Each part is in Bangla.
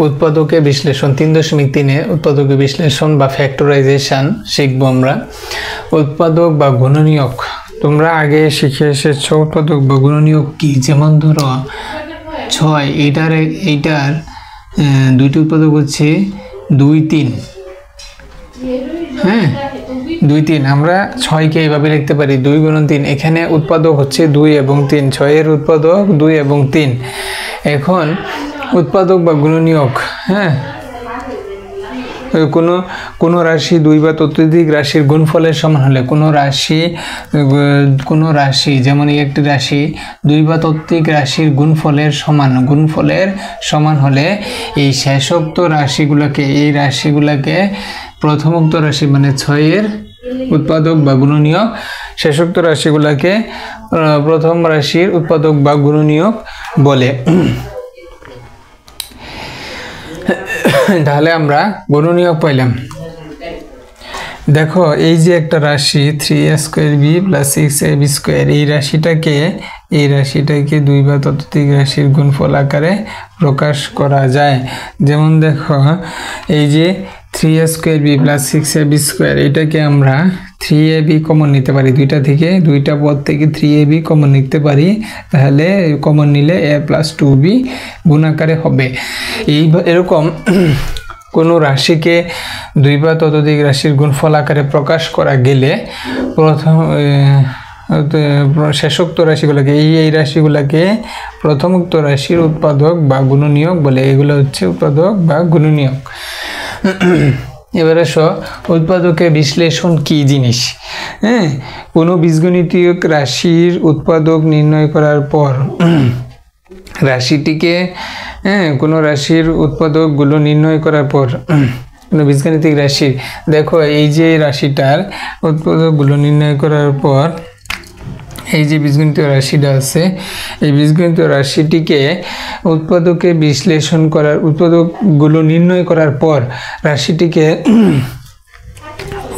উৎপাদকের বিশ্লেষণ 3.3 উৎপাদকের বিশ্লেষণ বা ফ্যাক্টরাইজেশন শিখবো আমরা। উৎপাদক বা গুণনীয়ক তোমরা আগে শিখে এসেছো উৎপাদক বা গুণনীয়ক কি। যেমন ধরো 6 এইটার দুইটি উৎপাদক হচ্ছে 2 3। হ্যাঁ 2 3 আমরা 6কে এইভাবে লিখতে পারি 2 × 3। এখানে উৎপাদক হচ্ছে 2 এবং 3, 6 এর উৎপাদক 2 এবং 3। এখন উৎপাদক বা গুণনীয়ক, হ্যাঁ কোনো রাশি 2 বা ততোধিক রাশির গুণফলের সমান হলে, কোনো রাশি যেমন একটি রাশি 2 বা ততোধিক রাশির গুণফলের সমান হলে এই শেষোক্ত রাশিগুলোকে প্রথমোক্ত রাশি মানে 6 এর উৎপাদক বা গুণনীয়ক, শেষোক্ত রাশিগুলোকে প্রথম রাশির উৎপাদক বা গুণনীয়ক বলে। তাহলে আমরা গুণনীয়ক পাইলাম। দেখো এই যে একটা রাশি 3a² b + 6ab², এই রাশিটাকে 2 বা ততোধিক রাশির গুণফল আকারে প্রকাশ করা যায়। যেমন দেখো এই যে 3a² b + 6ab² এটাকে আমরা 3ab কমন নিতে পারি, দুইটা পদ থেকে 3ab কমন নিতে পারি। তাহলে কমন নিলে a + 2b গুণ আকারে হবে। এরকম কোনো রাশিকে 2 বা ততোধিক রাশির গুণফল আকারে প্রকাশ করা গেলে শেষোক্ত রাশিগুলোকে এই রাশিগুলোকে প্রথমোক্ত রাশির উৎপাদক বা গুণনীয়ক বলে। এগুলো হচ্ছে উৎপাদক বা গুণনীয়ক। এবারে উৎপাদকের বিশ্লেষণ কি জিনিস। হ্যাঁ কোনো বীজগণিতীয় রাশির উৎপাদক নির্ণয় করার পর রাশিটিকে কোনো রাশির উৎপাদকগুলো নির্ণয় করার পর কোনো বীজগণিতিক রাশি, দেখো এই যে রাশিটার উৎপাদকগুলো নির্ণয় করার পর এই যে বীজগণিতীয় রাশিটা আছে, এই বীজগণিতীয় রাশিটিকে উৎপাদকগুলো নির্ণয় করার পর রাশিটিকে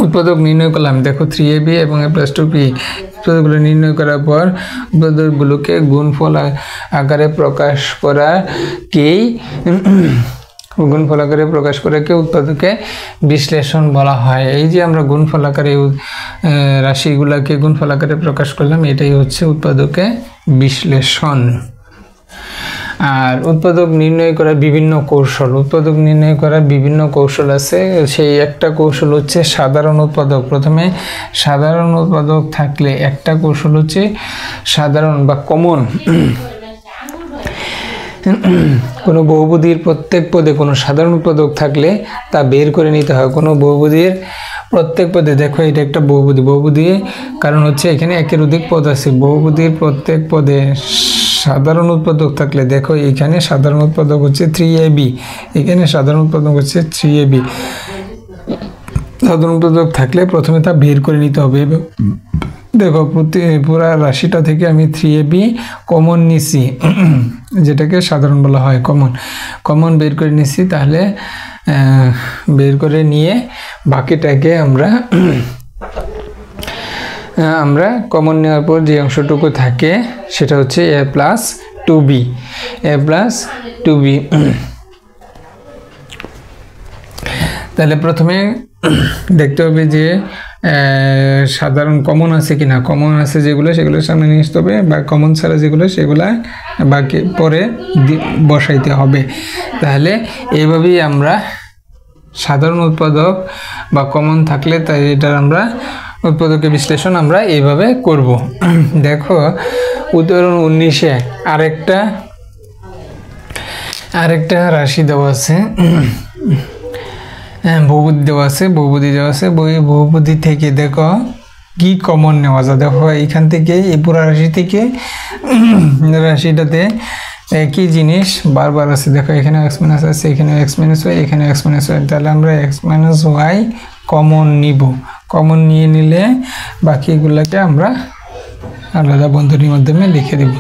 উৎপাদক নির্ণয় করলাম। দেখো 3ab এবং a + 2b উৎপাদকগুলো নির্ণয় করার পর উৎপাদকগুলোকে গুণফল আকারে প্রকাশ করাকে উৎপাদকে বিশ্লেষণ বলা হয়। এই যে আমরা গুণফল আকারে রাশিগুলোকে গুণফল আকারে প্রকাশ করলাম, এটাই হচ্ছে উৎপাদকে বিশ্লেষণ। আর উৎপাদক নির্ণয় করার বিভিন্ন কৌশল আছে। সেই একটা কৌশল হচ্ছে সাধারণ উৎপাদক। প্রথমে সাধারণ উৎপাদক থাকলে একটা কৌশল হচ্ছে সাধারণ বা কমন। কোনো বহুপদীর প্রত্যেক পদে কোনো সাধারণ উৎপাদক থাকলে তা বের করে নিতে হয়। কোনো বহুপদীর প্রত্যেক পদে, দেখো এটা একটা বহুপদী কারণ হচ্ছে এখানে একের অধিক পদ আছে। বহুপদীর প্রত্যেক পদে সাধারণ উৎপাদক থাকলে, দেখো এখানে সাধারণ উৎপাদক হচ্ছে 3ab, এখানে সাধারণ উৎপাদক হচ্ছে 3ab। সাধারণ উৎপাদক থাকলে প্রথমে তা বের করে নিতে হবে। দেখো পুরা রাশিটা থেকে আমি 3ab কমন নিছি, যেটাকে সাধারণ বলা হয় কমন বের করে নিছি। তাহলে বের করে নিয়ে বাকিটাকে আমরা কমন নেওয়ার পর যে অংশটুকু থাকে সেটা হচ্ছে a + 2b। তাহলে প্রথমে দেখতে হবে যে সাধারণ কমন আছে কিনা। কমন আছে যেগুলো সেগুলোর সামনে নিয়ে আসতে হবে, বা কমন ছাড়া যেগুলো সেগুলা বাকি পরে বসাইতে হবে। তাহলে এইভাবেই আমরা সাধারণ উৎপাদক বা কমন থাকলে তাই এটার আমরা উৎপাদকের বিশ্লেষণ আমরা এইভাবে করব। দেখো উদাহরণ 19-এ আরেকটা রাশি দেওয়া আছে, বহুপদী দেওয়া আছে। বহুপদী থেকে দেখো কি কমন নেওয়া যায়। দেখো এইখান থেকে এই পুরো রাশি থেকে রাশিটাতে একই জিনিস বারবার আছে। দেখো এখানে x- আছে, এখানে x- y, এখানে x- y। তাহলে আমরা x - y কমন নিব। কমন নিয়ে নিলে বাকিগুলোকে আমরা আলাদা বন্ধনীর মাধ্যমে লিখে দেব।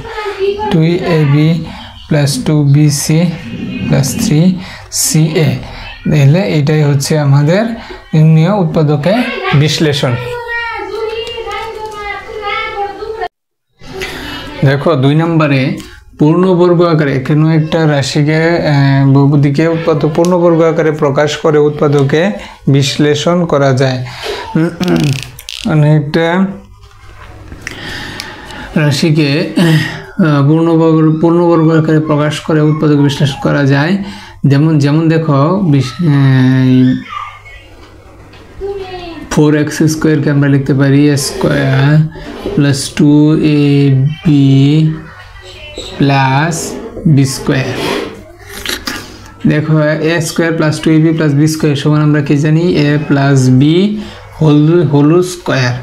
2ab + 2bc + 3ca। তাহলে এটাই হচ্ছে আমাদের নির্ণয় উৎপাদকের বিশ্লেষণ। দেখো 2 নম্বরে পূর্ণবর্গ আকারে কোনো একটা রাশিকে বহুপদীকে উৎপাদক পূর্ণবর্গ আকারে প্রকাশ করে উৎপাদকে বিশ্লেষণ করা যায়। অনেকটা রাশিকে পূর্ণবর্গ আকারে প্রকাশ করে উৎপাদক বিশ্লেষণ করা যায়। যেমন দেখো 4x² কে আমরা লিখতে পারি a² + 2ab + b²। দেখো a² + 2ab + b² সমান আমরা কি জানি a + b হোল স্কয়ার।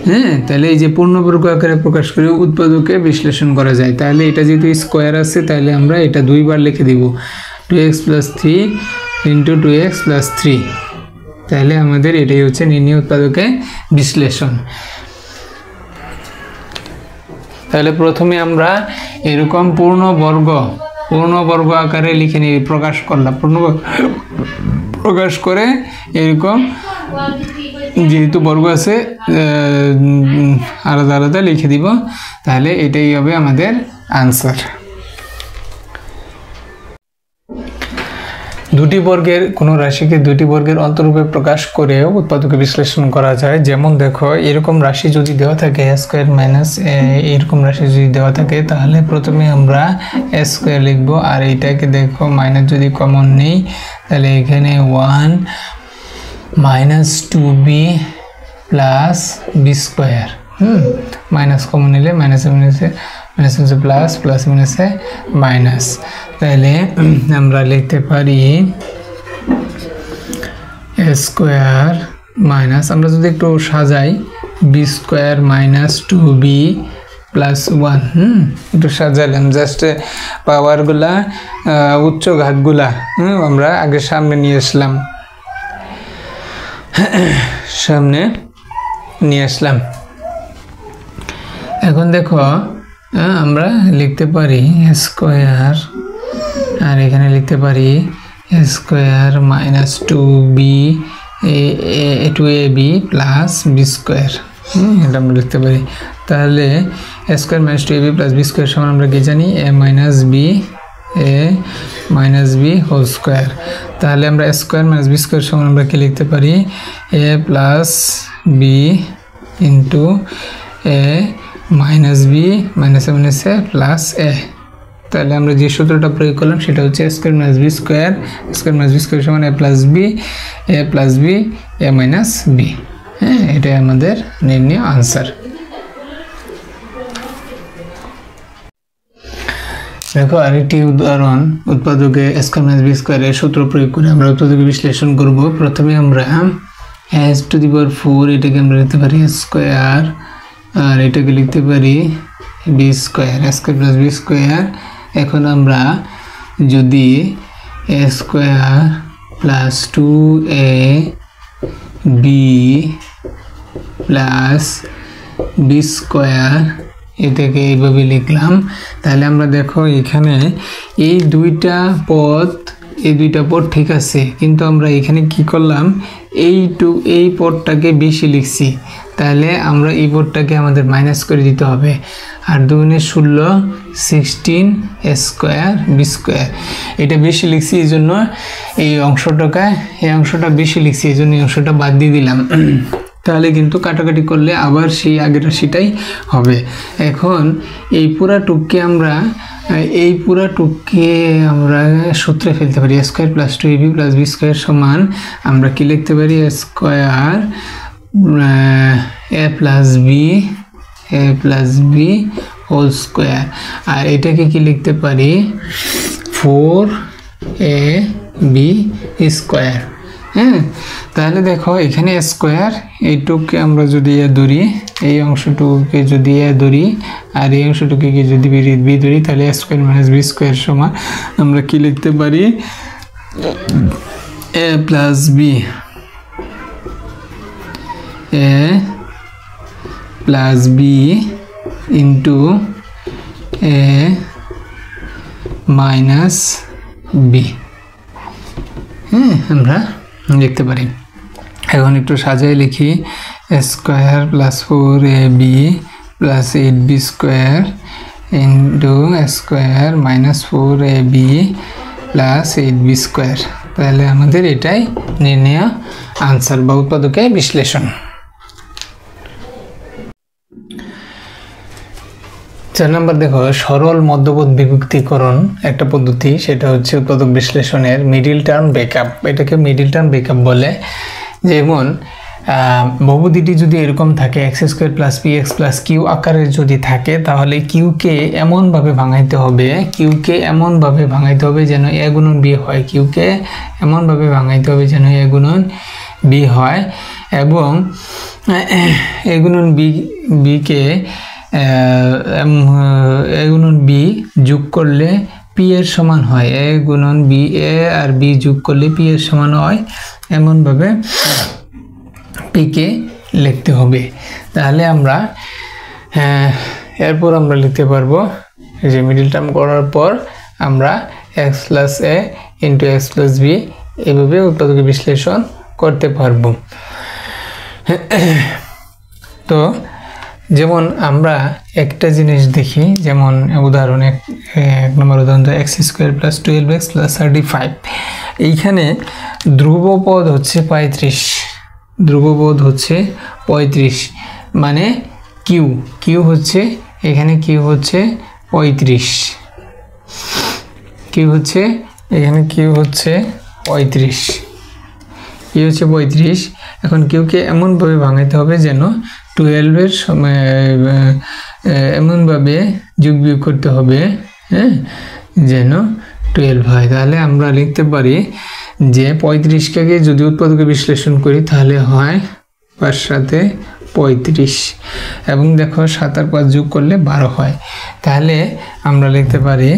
হ্যাঁ, তাহলে এই যে পূর্ণবর্গ আকারে প্রকাশ করে উৎপাদকে বিশ্লেষণ করা যায়। তাহলে এটা যেহেতু স্কয়ার আছে তাহলে আমরা এটা দুইবার লিখে দিব 2x + 3 × 2x + 3। তাহলে আমাদের এটাই হচ্ছে নির্ণয় উৎপাদকে বিশ্লেষণ। তাহলে প্রথমে আমরা এরকম পূর্ণবর্গ আকারে লিখে নিয়ে প্রকাশ করলাম, প্রকাশ করে এরকম যেহেতু বর্গ আছে আলাদা আলাদা লিখে দিব। তাহলে এটাই হবে আমাদের আনসার। দুটি বর্গের কোনো রাশিকে দুটি বর্গের অন্তরূপে প্রকাশ করে উৎপাদকে বিশ্লেষণ করা যায়। যেমন দেখো এরকম রাশি যদি দেওয়া থাকে a² - এরকম রাশি যদি দেওয়া থাকে তাহলে প্রথমে আমরা a² লিখব, আর এইটাকে দেখো মাইনাস যদি কমন নেই তাহলে এখানে 1 - 2b + b²। মাইনাস কমন নিলে মাইনাসে প্লাস, প্লাস মাইনাসে মাইনাস। তাহলে আমরা লিখতে পারি a² মাইনাস, আমরা যদি একটু সাজাই b² - 2b + 1। একটু সাজালাম, জাস্ট পাওয়ারগুলা উচ্চ ঘাতগুলা আমরা আগে সামনে নিয়ে আসলাম। এখন দেখো আমরা লিখতে পারি a² আর এখানে লিখতে পারি a² - 2ab + b²। এটা আমরা লিখতে পারি। তাহলে a² - 2ab + b² সমান আমরা কি জানি a - b হোল স্কয়ার। তাহলে আমরা a² - b² সমান আমরা কি লিখতে পারি a + b × a - b মাইনাসে প্লাস a। তাহলে আমরা যে সূত্রটা প্রয়োগ করলাম সেটা হচ্ছে a² - b² সমান a + b a - b। হ্যাঁ, এটাই আমাদের নির্ণয় আনসার। দেখো আরেকটি উদাহরণ, উৎপাদকে a² - b² এর সূত্র প্রয়োগ করে আমরা উৎপাদকে বিশ্লেষণ করব। প্রথমে আমরা a⁴ এটাকে আমরা লিখতে পারি a², আর এটাকে লিখতে পারি b², a² + b²। এখন আমরা যদি a² + 2ab + b² এটাকে এইভাবে লিখলাম। তাহলে আমরা দেখো এখানে এই দুইটা পদ ঠিক আছে, কিন্তু আমরা এখানে কি করলাম এই পদটাকে বেশি লিখছি। তাহলে আমরা এই পদটাকে আমাদের মাইনাস করে দিতে হবে। আর 2 × 16 16 a² b²। এটা বেশি লিখছি এই জন্য এই অংশটা বেশি লিখছি, এই জন্য এই অংশটা বাদ দিয়ে দিলাম। তাহলে কিন্তু কাটাকাটি করলে আবার সেই আগের রাশিটাই হবে। এখন এই পুরা টুককে আমরা সূত্রে ফেলতে পারি a² + 2ab + b² সমান আমরা কি লিখতে পারি a² a + b whole square. আর এটাকে কি লিখতে পারি 4ab²। হ্যাঁ, তাহলে দেখো এখানে স্কয়ার, এইটুকুকে আমরা যদি ধরি, এই অংশটুকুকে যদি ধরি, আর এই অংশটুকুকে যদি বি ধরি, তাহলে a² - b² সমান আমরা কি লিখতে পারি a + b × a - b। হ্যাঁ, আমরা লিখতে পারি। এখন একটু সাজাই লিখি a² + 4ab + 8b² into square minus 4ab plus 8b square. তাহলে আমাদের এটাই নির্ণয় আনসার বা উৎপাদকের বিশ্লেষণ। 4 নম্বর দেখো, সরল মধ্যপদ বিভক্তিকরণ একটা পদ্ধতি, সেটা হচ্ছে উৎপাদক বিশ্লেষণের মিডিল টার্ম ব্রেকআপ। এটাকে মিডিল টার্ম ব্রেকআপ বলে। যেমন বহুপদীটি যদি এরকম থাকে X square plus P X plus Q আকারের যদি থাকে, তাহলে কিউকে এমনভাবে ভাঙাইতে হবে যেন এ গুণন বি হয়। কিউকে এমনভাবে ভাঙাইতে হবে যেন এ গুণন বি হয়, এবং এ গুণন বিকে এ গুণন বি যোগ করলে পি এর সমান হয়। এ গুণন বি, এ আর বি যোগ করলে পি এর সমান হয়, এমনভাবে পিকে লিখতে হবে। তাহলে আমরা এরপর আমরা লিখতে পারবো যে মিডিল টার্ম করার পর আমরা এক্স প্লাস এ ইন্টু এক্স প্লাস বি এভাবে উৎপাদকের বিশ্লেষণ করতে পারবো। তো যেমন আমরা একটা জিনিস দেখি, যেমন উদাহরণ এক নম্বর উদাহরণ, x square plus 12x plus 35। এইখানে ধ্রুবপদ হচ্ছে 35, মানে কিউ হচ্ছে এখানে কিউ হচ্ছে 35, এখানে কিউ হচ্ছে 35। এখন কিউকে এমনভাবে ভাঙাইতে হবে যেন 12-এর সময় এমনভাবে যোগ বিয়োগ করতে হবে, হ্যাঁ, যেন 12 হয়। তাহলে আমরা লিখতে পারি যে 35কে যদি উৎপাদকে বিশ্লেষণ করি তাহলে হয় 5 সাথে 35, এবং দেখো 7 আর 5 যোগ করলে 12 হয়। তাহলে আমরা লিখতে পারি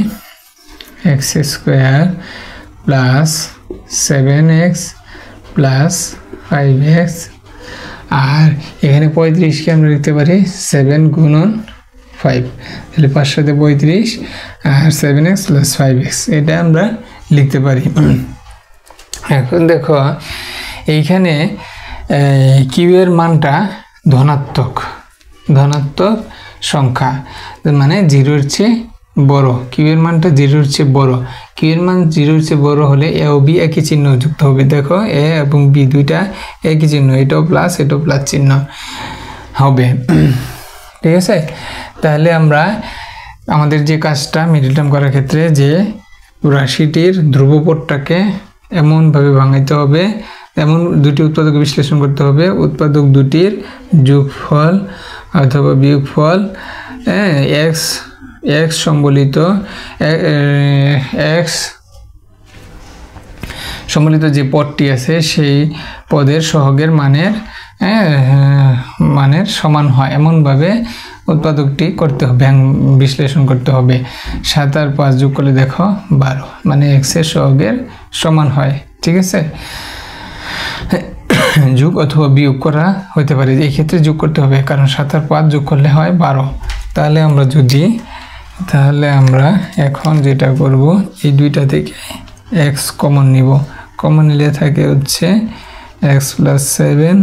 x square plus 7x plus 5x, আর এখানে 35কে আমরা লিখতে পারি 7 গুণন 5, তাহলে 5 সাথে 35 আর 7x প্লাস 5x, এটা আমরা লিখতে পারি। এখন দেখো এইখানে কিউ এর মানটা ধনাত্মক সংখ্যা, মানে 0-এর চেয়ে বড়। কিউ এর মানটা 0-এর চেয়ে বড়। কিউ এর মান 0-এর চেয়ে বড় হলে এ ও বি একই চিহ্ন যুক্ত হবে। দেখো এ এবং বি দুইটা একই চিহ্ন, এটাও প্লাস চিহ্ন হবে, ঠিক আছে। তাহলে আমরা আমাদের যে কাজটা মিডল টার্ম করার ক্ষেত্রে, যে রাশিটির ধ্রুবপদটাকে এমনভাবে ভাঙাইতে হবে, এমন দুটি উৎপাদক বিশ্লেষণ করতে হবে, উৎপাদক দুটির যোগফল অথবা বিয়োগফল এক্স সম্বলিত যে পদটি আছে সেই পদের সহগের মানের সমান হয়, এমনভাবে উৎপাদকটি করতে হবে, বিশ্লেষণ করতে হবে। 7 আর 5 যোগ করলে দেখো 12, মানে এক্সের সহগের সমান হয়, ঠিক আছে। যোগ অথবা বিয়োগ করা হতে পারে, এই ক্ষেত্রে যোগ করতে হবে, কারণ 7 আর 5 যোগ করলে হয় 12। তাহলে আমরা এখন যেটা করব, এই দুইটা থেকে x কমন নিব। কমন নিলে থাকে হচ্ছে x প্লাস 7,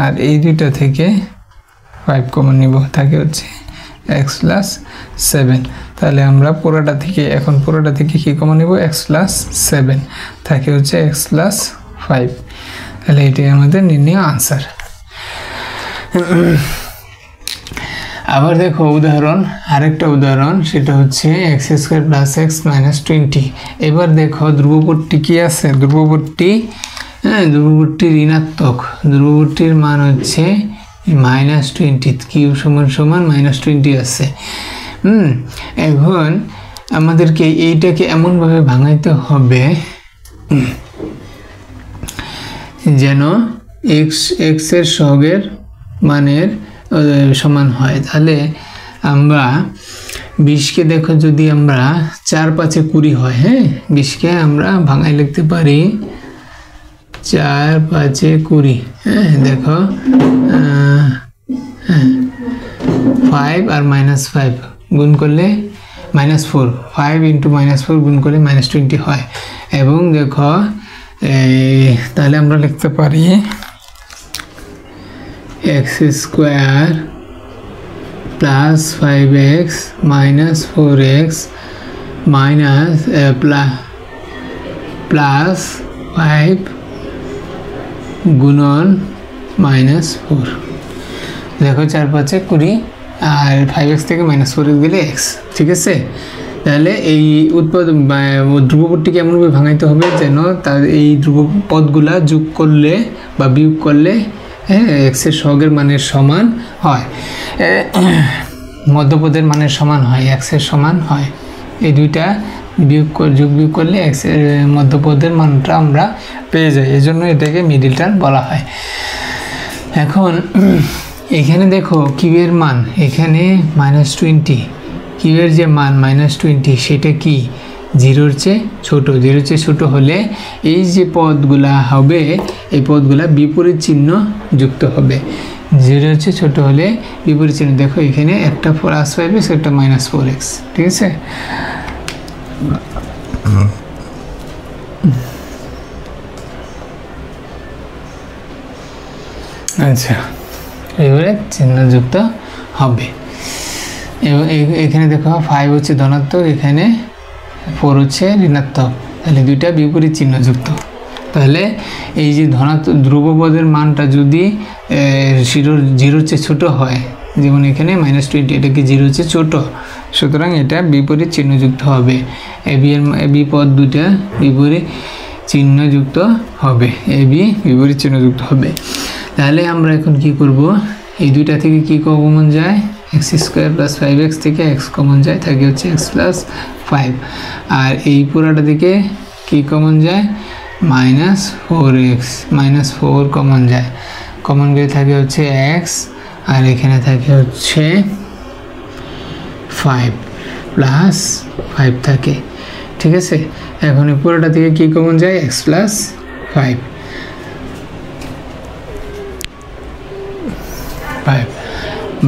আর এই দুইটা থেকে 5 কমন নিব, থাকে হচ্ছে x প্লাস 7। তাহলে আমরা পুরোটা থেকে কি কমন নিব, x প্লাস 7, থাকে হচ্ছে x প্লাস 5। তাহলে এটাই আমাদের নির্ণয় আনসার। আবার দেখো আরেকটা উদাহরণ, সেটা হচ্ছে x square plus x minus 20। এবার দেখো ধ্রুবপদটি কি আছে, ধ্রুবপদটি ঋণাত্মক, ধ্রুবপদটির মান হচ্ছে -20, কিউ সমান -20 আছে। এখন আমাদেরকে এইটাকে এমনভাবে ভাঙাইতে হবে যেন এক্স এর সহগের মানের সমান হয়। তাহলে আমরা 20কে দেখো, যদি আমরা 4-5 20 হয়, হ্যাঁ, 20কে আমরা ভাঙাই লিখতে পারি 4-5 20, হ্যাঁ, দেখো 5 আর -5 গুণ করলে -4, 5 × -4 গুণ করলে -20 হয়। এবং দেখো তাহলে আমরা লিখতে পারি x² plus 5x minus 4x minus plus 5 গুণন মাইনাস 4। দেখো 4 5 20 আর 5x থেকে মাইনাস 4x গেলে x, ঠিক আছে। তাহলে এই ধ্রুবপদটিকে এমনভাবে ভাঙাইতে হবে যেন তার এই ধ্রুবপদগুলা যোগ করলে বা বিয়োগ করলে x এর সহগের মানের সমান হয়, মধ্যপদের মানের সমান হয়, x এর সমান হয়। এই দুইটা যোগ বিয়োগ করলে x এর মধ্যপদের মানটা আমরা পেয়ে যাই, এই জন্য এটাকে মিডল টার্ম বলা হয়। এখন এখানে দেখো কিউয়ের মান এখানে -20, কিউয়ের যে মান -20 সেটা কি 0-র চেয়ে ছোট, 0-র চেয়ে ছোট হলে এই যে পদগুলা হবে এই পদগুলা বিপরীত চিহ্ন যুক্ত হবে। 0-র চেয়ে ছোট হলে বিপরীত চিহ্ন, দেখো এখানে একটা +5x একটা -4x, ঠিক আছে। আচ্ছা, এবারে চিহ্ন যুক্ত হবে। এখানে দেখো 5 হচ্ছে ধনাত্মক, এখানে 4 হচ্ছে ঋণাত্মক, তাহলে দুইটা বিপরীত চিহ্ন যুক্ত। তাহলে এই যে ধনাত্মক ধ্রুবপদের মানটা যদি 0-র চেয়ে ছোট হয়, যেমন এখানে -20, এটা কি 0-র চেয়ে ছোট, সুতরাং এটা বিপরীত চিহ্ন যুক্ত হবে। এবি পদ দুইটা বিপরীত চিহ্ন যুক্ত হবে, এবি বিপরীত চিহ্ন যুক্ত হবে। তাহলে আমরা এখন কি করব, এই দুইটা থেকে কি কমন যায়, x² + 5x থেকে x কমন যায়, থাকে হচ্ছে x + 5, আর এই পুরাটা থেকে কি কমন যায়, -4x, -4 কমন যায়, কমন গিয়ে থাকে হচ্ছে x, আর এখানে থাকে হচ্ছে 5 + 5 থাকে, ঠিক আছে। এখন এই পুরোটা থেকে কি কমন যায়, x + 5,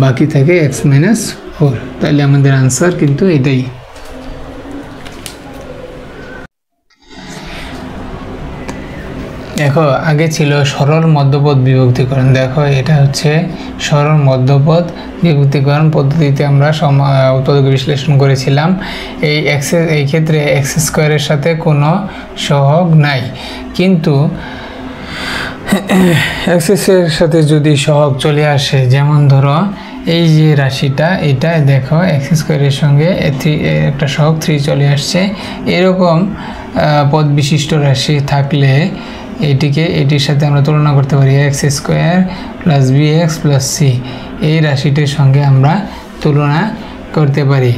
বাকি থাকে x - 4। তাহলে আমাদের আনসার কিন্তু এটাই। দেখো আগে ছিল সরল মধ্যপদ বিভক্তিকরণ, দেখো এটা হচ্ছে সরল মধ্যপদ বিভক্তিকরণ পদ্ধতিতে আমরা উৎপাদক বিশ্লেষণ করেছিলাম। এই ক্ষেত্রে x² এর সাথে কোনো সহগ নাই, কিন্তু x এর সাথে যদি সহগ চলে আসে, যেমন ধরো এই যে রাশিটা, এটা দেখো x² এর সঙ্গে একটা সহগ 3 চলে আসছে, এরকম পদ বিশিষ্ট রাশি থাকলে এটির সাথে আমরা তুলনা করতে পারি, x² + bx + c, এই রাশিটির সঙ্গে আমরা তুলনা করতে পারি।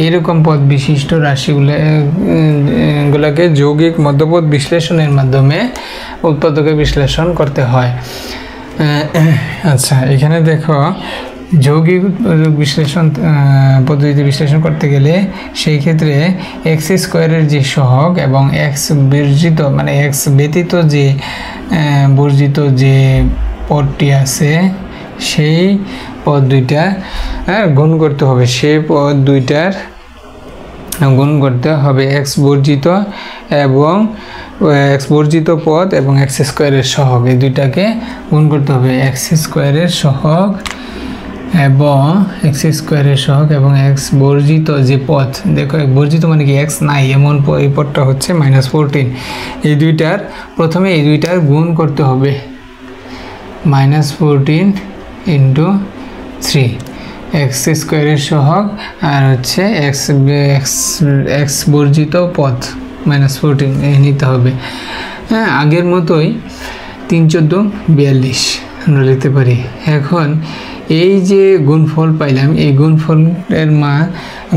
এরকম পদ বিশিষ্ট রাশিগুলোকে যৌগিক মধ্যপদ বিশ্লেষণের মাধ্যমে উৎপাদকে বিশ্লেষণ করতে হয়। আচ্ছা, এখানে দেখো যৌগিক বিশ্লেষণ পদ্ধতিতে বিশ্লেষণ করতে গেলে সেই ক্ষেত্রে x² এর যে সহগ এবং x বর্জিত মানে x ব্যতীত যে বর্জিত যে পদটি আছে সেই পদ দুইটা গুণ করতে হবে, সেই পদ দুইটার গুণ করতে হবে, x বর্জিত এবং x বর্জিত পদ এবং x² এর সহগ, এই দুইটাকে গুণ করতে হবে। x² এর সহগ এবং x² এর সহগ এবং x বর্জিত যে পদ, দেখো বর্জিত মানে কি x নাই এমন এই পদটা হচ্ছে -14, এই দুইটার প্রথমে এই দুইটার গুণ করতে হবে, -14 × 3, x² এর সহগ আর হচ্ছে x বর্জিত পদ -14 নিতে হবে। হ্যাঁ, আগের মতোই 3 × 14 = 42 আমরা লিখতে পারি। এখন এই যে গুণফল পাইলাম, এই গুণফলের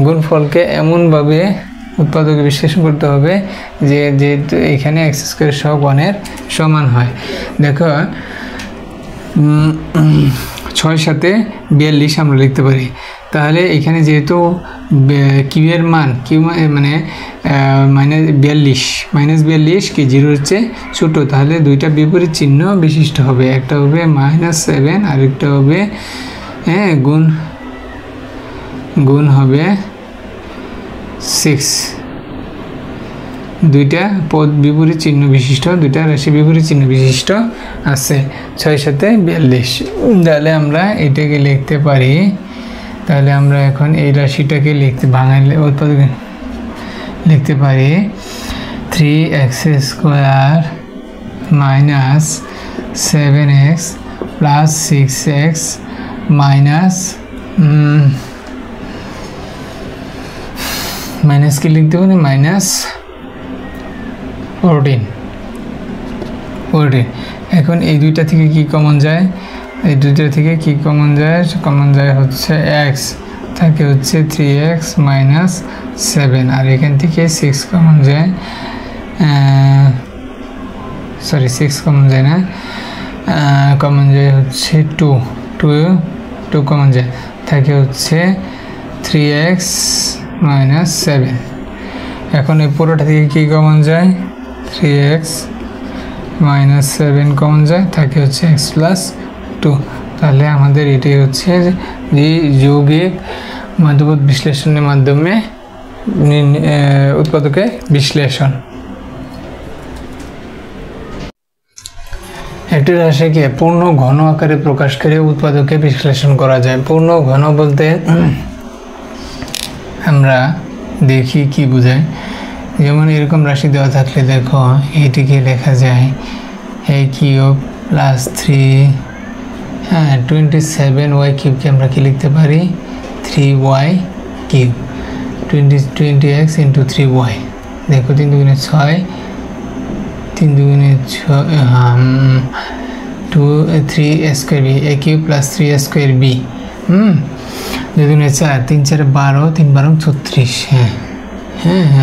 গুণফলকে এমনভাবে উৎপাদকে বিশ্লেষণ করতে হবে যে যেহেতু এখানে x² সহগ 1 এর সমান হয়। দেখো 6 × 7 = 42 আমরা লিখতে পারি। তাহলে এখানে যেহেতু কিউ এর মান মানে -42 কি 0-র চেয়ে ছোট, তাহলে দুইটা বিপরীত চিহ্ন বিশিষ্ট হবে, একটা হবে -7 আর একটা হবে গুণ হবে 6, দুইটা পদ বিপরীত চিহ্ন বিশিষ্ট, দুইটা রাশি বিপরীত চিহ্ন বিশিষ্ট আছে। 6 × 7 = 42, তাহলে আমরা এটাকে লিখতে পারি তাহলে আমরা এখন এই রাশিটাকে ভাঙাইলে উৎপাদক লিখতে পারি 3x square minus 7x plus 6x minus minus কি লিখতে পারি মাইনাস 14। এখন এই দুইটা থেকে কি কমন যায়, এই দুইটা থেকে কি কমন যায় হচ্ছে x, থাকে হচ্ছে 3x মাইনাস 7, আর এখান থেকে 6 কমন যায়, সরি 6 কমন যায় না, কমন যায় হচ্ছে 2 কমন যায়, থাকে হচ্ছে 3x মাইনাস 7। এখন এই পুরোটা থেকে কি কমন যায়, 3x মাইনাস 7 কমন যায়, থাকে হচ্ছে x প্লাস 2। তাহলে আমাদের এটাই হচ্ছে যে যৌগিক মধ্যবর্তী বিশ্লেষণের মাধ্যমে উৎপাদকের বিশ্লেষণ। একটি রাশিকে পূর্ণ ঘন আকারে প্রকাশ করে উৎপাদকে বিশ্লেষণ করা যায়। পূর্ণ ঘন বলতে আমরা দেখি কি বোঝায়, যেমন এরকম রাশি দেওয়া থাকলে দেখো এটিকে লেখা যায় a কিউব প্লাস 27y কিউবকে আমরা কি লিখতে পারি 3y cube, 20x into 3y, দেখো 3 দুগুণে 6, 3 দুগুণে 3 square B, a cube plus 3 square B, 2 দুগুণে 4, 3 4 12, 3 12 34,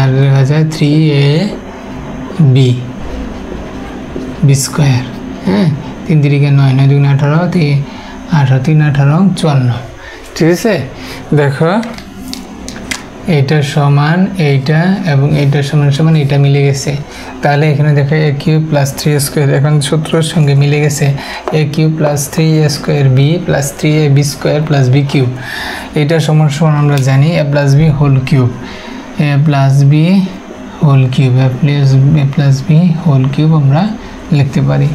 আর লেখা যায় 3ab বি স্কোয়ার, 3 3 9, 9 দুগুণে 18, 3 18 54। ঠিক আছে, দেখো এইটা সমান এইটা এবং এইটা সমান সমান এইটা মিলে গেছে, তাহলে এখানে দেখো a কিউব প্লাস 3 স্কোয়ার এখন সূত্রের সঙ্গে মিলে গেছে, a cube plus 3 square B plus 3ab square plus B cube, এইটা সমান সমান আমরা জানি a plus B whole cube, a plus B whole cube, a plus B whole cube আমরা লিখতে পারি।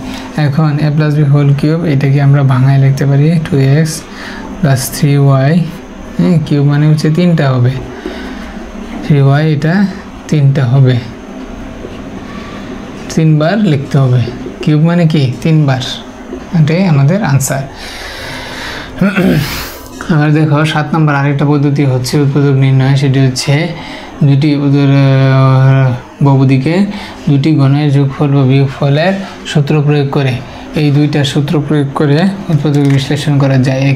এখন a plus B whole cube এটাকে আমরা ভাঙায় লিখতে পারি 2x প্লাস 3y কিউব, মানে হচ্ছে 3টা হবে, 3y এটা 3টা হবে, 3 বার লিখতে হবে, কিউব মানে কি 3 বার, এটাই আমাদের আনসার। আবার দেখো 7 নম্বর আরেকটা পদ্ধতি হচ্ছে উৎপাদক নির্ণয়, সেটি হচ্ছে দুটি বহুপদীকে দুটি ঘনের যোগফল বা বিয়োগফলের সূত্র প্রয়োগ করে, এই দুইটা সূত্র প্রয়োগ করে উৎপাদক বিশ্লেষণ করা যায়, a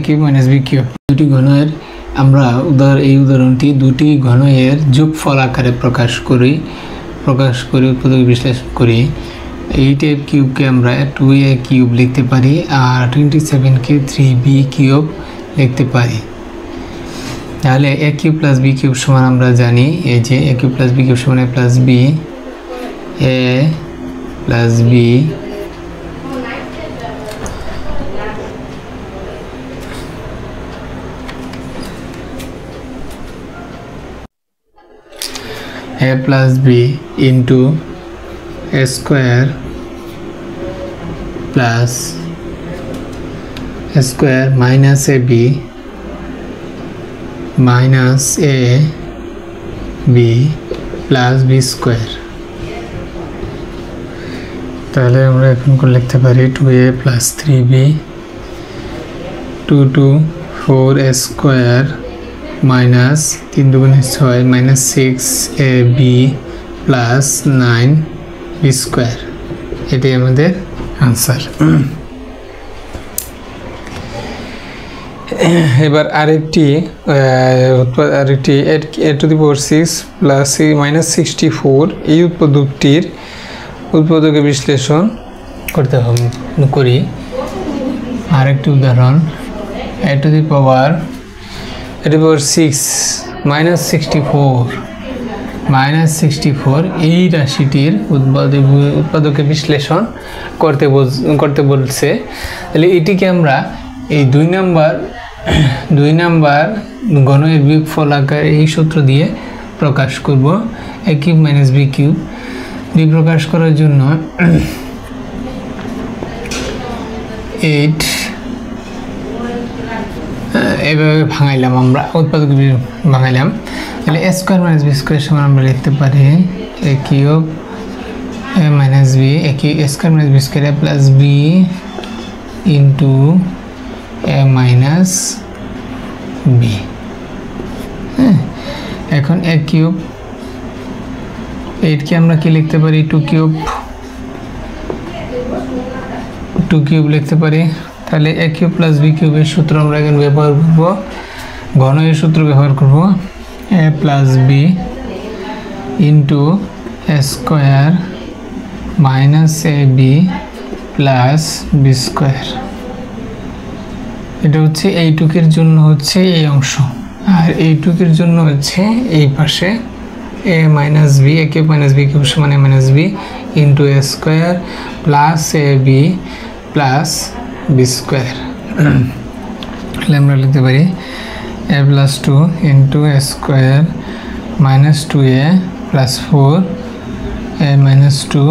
cube minus B cube. দুটি ঘনের আমরা এই উদাহরণটি দুটি ঘনের যোগফল আকারে প্রকাশ করে উৎপাদক বিশ্লেষণ করি। 8a কিউবকে আমরা 2a কিউব লিখতে পারি, আর 27কে 3b কিউব লিখতে পারি। তাহলে a cube plus b cube সমান আমরা জানি এই যে a cube plus b cube সমান a plus b, a plus b a plus b into a square plus a square minus a b minus a b plus b square। তাহলে আমরা এখন করে লিখতে পারি 2a plus 3b 2 2 4a square minus 3 দুগুণে 6 minus 6ab plus 9b square, এটাই আমাদের আনসার। এবার আরেকটি a to the power 6 plus minus 64 এই উৎপাদকের বিশ্লেষণ করি। আরেকটি উদাহরণ a to the power 6 minus 64 এই রাশিটির উৎপাদকের বিশ্লেষণ করতে বলছে। তাহলে এটিকে আমরা এই 2 নাম্বার ঘনের বিয়োগফল আকারে এই সূত্র দিয়ে প্রকাশ করব, a cube minus B cube দিয়ে প্রকাশ করার জন্য 8 এইভাবে ভাঙাইলাম, আমরা উৎপাদক ভাঙাইলাম। তাহলে এ স্কোয়ার মাইনাস বি স্কোয়ার সমান আমরা লিখতে পারি এ cube A minus B, A square minus B square A plus B into a minus B. হ্যাঁ, এখন এ কিউব 8 কে আমরা কি লিখতে পারি 2 কিউব লিখতে পারি। তাহলে এ কিউব প্লাস বি কিউবের সূত্র আমরা এখন ব্যবহার করব, ঘনের সূত্র ব্যবহার করব, এ plus B into a square minus A B plus B square. এটা হচ্ছে এইটুকের জন্য হচ্ছে এই অংশ, আর এইটুকের জন্য হচ্ছে এই পাশে এ মাইনাস বি, এ কিউব মাইনাস বি কিউব সমান এ minus B into a square plus A B plus B square. তাহলে আমরা লিখতে পারি এ plus 2 into a square minus 2a plus 4 A minus 2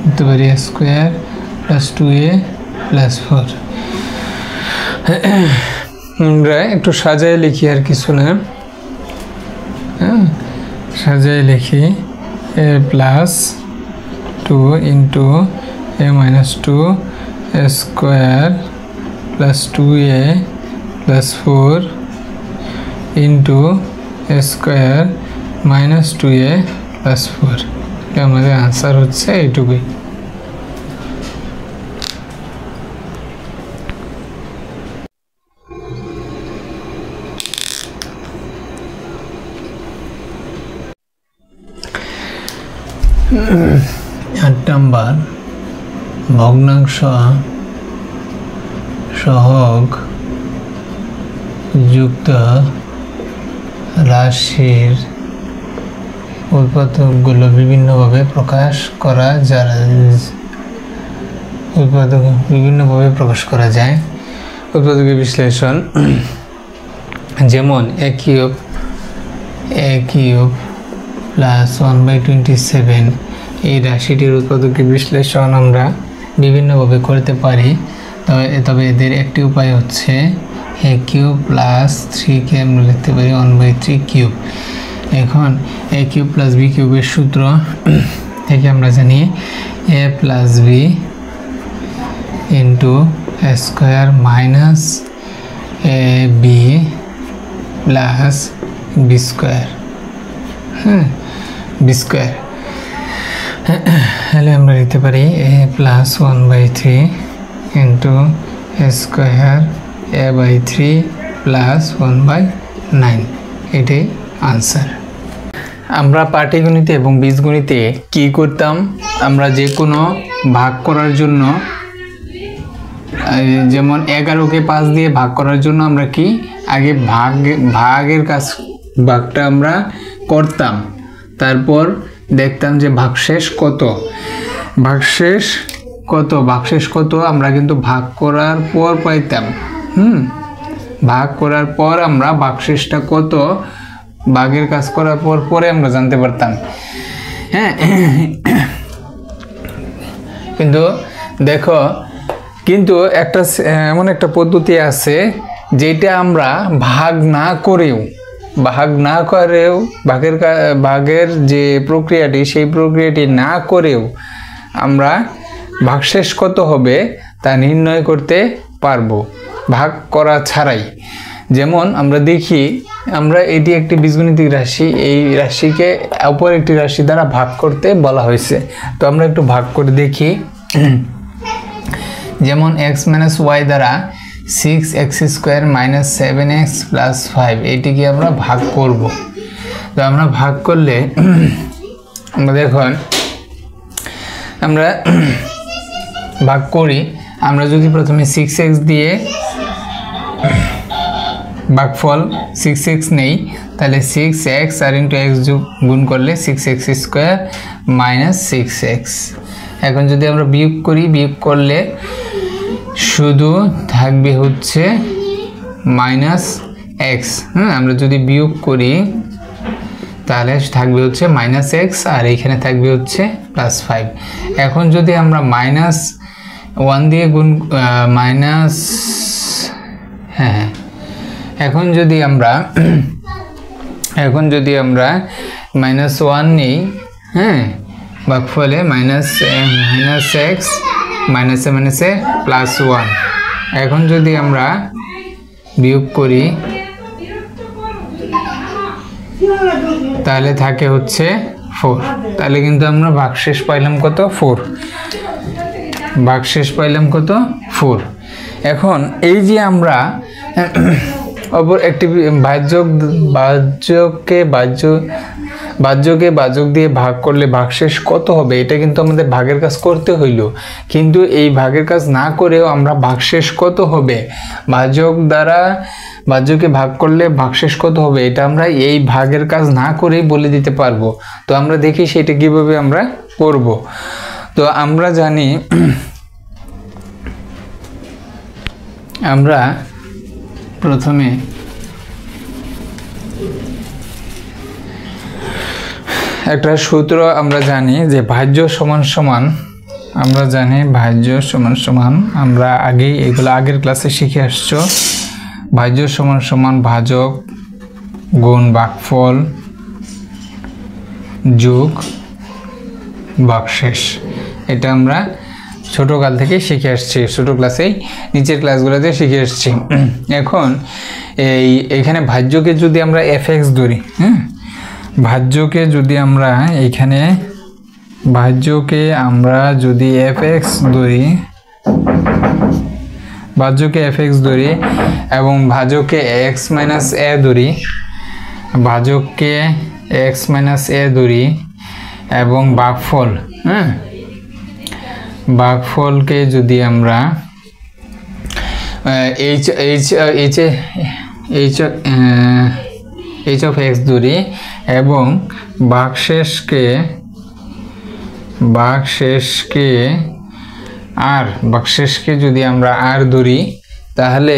লিখতে পারি এ স্কোয়ার প্লাস 2a প্লাস 4। আমরা একটু সাজায় লিখি, আর কিছু না। হ্যাঁ, সাজায় লিখি a plus 2 into a minus 2 a square plus 2a plus 4 into a square minus 2a plus 4। আমাদের আনসার হচ্ছে এইটুকুই। আট নাম্বার, ভগ্নাংশ সহগ যুক্ত রাশির উৎপাদকগুলো বিভিন্নভাবে প্রকাশ করা যায়। উৎপাদকের বিশ্লেষণ, যেমন এ কিউব প্লাস 1/27 এই রাশিটির উৎপাদকের বিশ্লেষণ আমরা বিভিন্নভাবে করতে পারি। তবে এদের একটি উপায় হচ্ছে এ কিউব প্লাস 3 কে আমরা লিখতে পারি 1/3 কিউব। এখন এ কিউব প্লাস বি কিউবের সূত্র থেকে আমরা জানি এ plus B into a square minus A B plus B square. হ্যাঁ, বি স্কোয়ার। তাহলে আমরা লিখতে পারি এ plus 1/3 into a square a/3 plus 1/9, এটাই আনসার। আমরা পাটিগণিতে এবং বীজগণিতে কি করতাম, আমরা যে কোনো ভাগ করার জন্য, যেমন 11কে 5 দিয়ে ভাগ করার জন্য আমরা কি আগে ভাগের ভাগটা আমরা করতাম, তারপর দেখতাম যে ভাগশেষ কত আমরা কিন্তু ভাগ করার পর পাইতাম। ভাগ করার পর আমরা ভাগশেষটা কত ভাগের কাজ করার পরে আমরা জানতে পারতাম। হ্যাঁ, কিন্তু দেখো, কিন্তু এমন একটা পদ্ধতি আছে যেটা আমরা ভাগ না করেও ভাগের যে প্রক্রিয়াটি, সেই প্রক্রিয়াটি না করেও আমরা ভাগশেষ কত হবে তা নির্ণয় করতে পারবো ভাগ করা ছাড়াই। যেমন আমরা দেখি, এটি একটি বীজগণিতিক রাশি, এই রাশিকে অপর একটি রাশি দ্বারা ভাগ করতে বলা হয়েছে। তো আমরা একটু ভাগ করে দেখি। যেমন x মাইনাস ওয়াই দ্বারা 6x² মাইনাস 7x প্লাস 5 এইটিকে আমরা ভাগ করব। তো আমরা ভাগ করলে আমরা দেখুন, আমরা ভাগ করি, আমরা যদি প্রথমে 6x দিয়ে ভাগফল 6x নেই, তাহলে 6x আর ইন্টু x গুণ করলে 6x² মাইনাস 6x। এখন যদি আমরা বিয়োগ করি, বিয়োগ করলে শুধু থাকবে হচ্ছে মাইনাস এক্স। আমরা যদি বিয়োগ করি তাহলে থাকবে হচ্ছে মাইনাস এক্স, আর এইখানে থাকবে হচ্ছে প্লাস 5। এখন যদি আমরা -1 দিয়ে গুণ এখন যদি আমরা -1 নেই, হ্যাঁ, ভাগফলে মাইনাস x মাইনাসে +1। এখন যদি আমরা বিয়োগ করি তাহলে থাকে হচ্ছে 4। তাহলে কিন্তু আমরা ভাগশেষ পাইলাম কত? 4। ভাগশেষ পাইলাম কত? 4। এখন এই যে আমরা অপর একটি ভাজ্যকে ভাজক দিয়ে ভাগ করলে ভাগশেষ কত হবে, এটা কিন্তু আমাদের ভাগের কাজ করতে হইল। কিন্তু এই ভাগের কাজ না করেও আমরা ভাগশেষ কত হবে, ভাজক দ্বারা ভাজ্যকে ভাগ করলে ভাগশেষ কত হবে, এটা আমরা এই ভাগের কাজ না করেই বলে দিতে পারবো। তো আমরা দেখি সেটা কিভাবে আমরা করব। তো আমরা জানি, আমরা প্রথমে একটা সূত্র আমরা জানি যে ভাজ্য সমান সমান, আমরা জানি ভাজ্য সমান সমান, আমরা আগেই এগুলো আগের ক্লাসে শিখে আসছো। ভাজ্য সমান সমান ভাজক গুণ ভাগফল যোগ ভাগশেষ। এটা আমরা ছোটকাল থেকে শিখে আসছি, ছোট ক্লাসেই নিচের ক্লাসগুলোতে শিখে আসছি। এখন এখানে ভাজ্যকে যদি আমরা fx ধরি, হ্যাঁ, ভাজ্যকে যদি আমরা এইখানে যদি fx ধরি, ভাজ্যকে fx ধরি এবং ভাজককে x - a ধরি, ভাজককে x - a ধরি এবং ভাগফল, হ্যাঁ, ভাগফলকে যদি আমরা h of x ধরি এবং ভাগশেষকে যদি আমরা r ধরি, তাহলে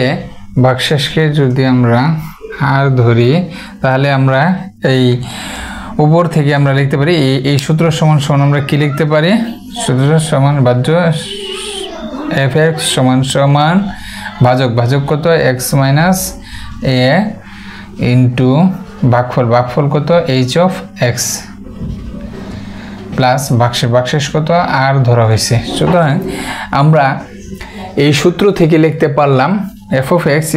ভাগশেষকে যদি আমরা r ধরি তাহলে আমরা এই উপর থেকে আমরা লিখতে পারি এই সূত্র সমান সমান আমরা কি লিখতে পারি, সূত্র সমান ভাজ্য fx সমান সমান ভাজক কত x - a ইন্টু ভাগফল কত h of x প্লাস ভাগশেষ কত r ধরা হয়েছে। সুতরাং আমরা এই সূত্র থেকে লিখতে পারলাম f of x =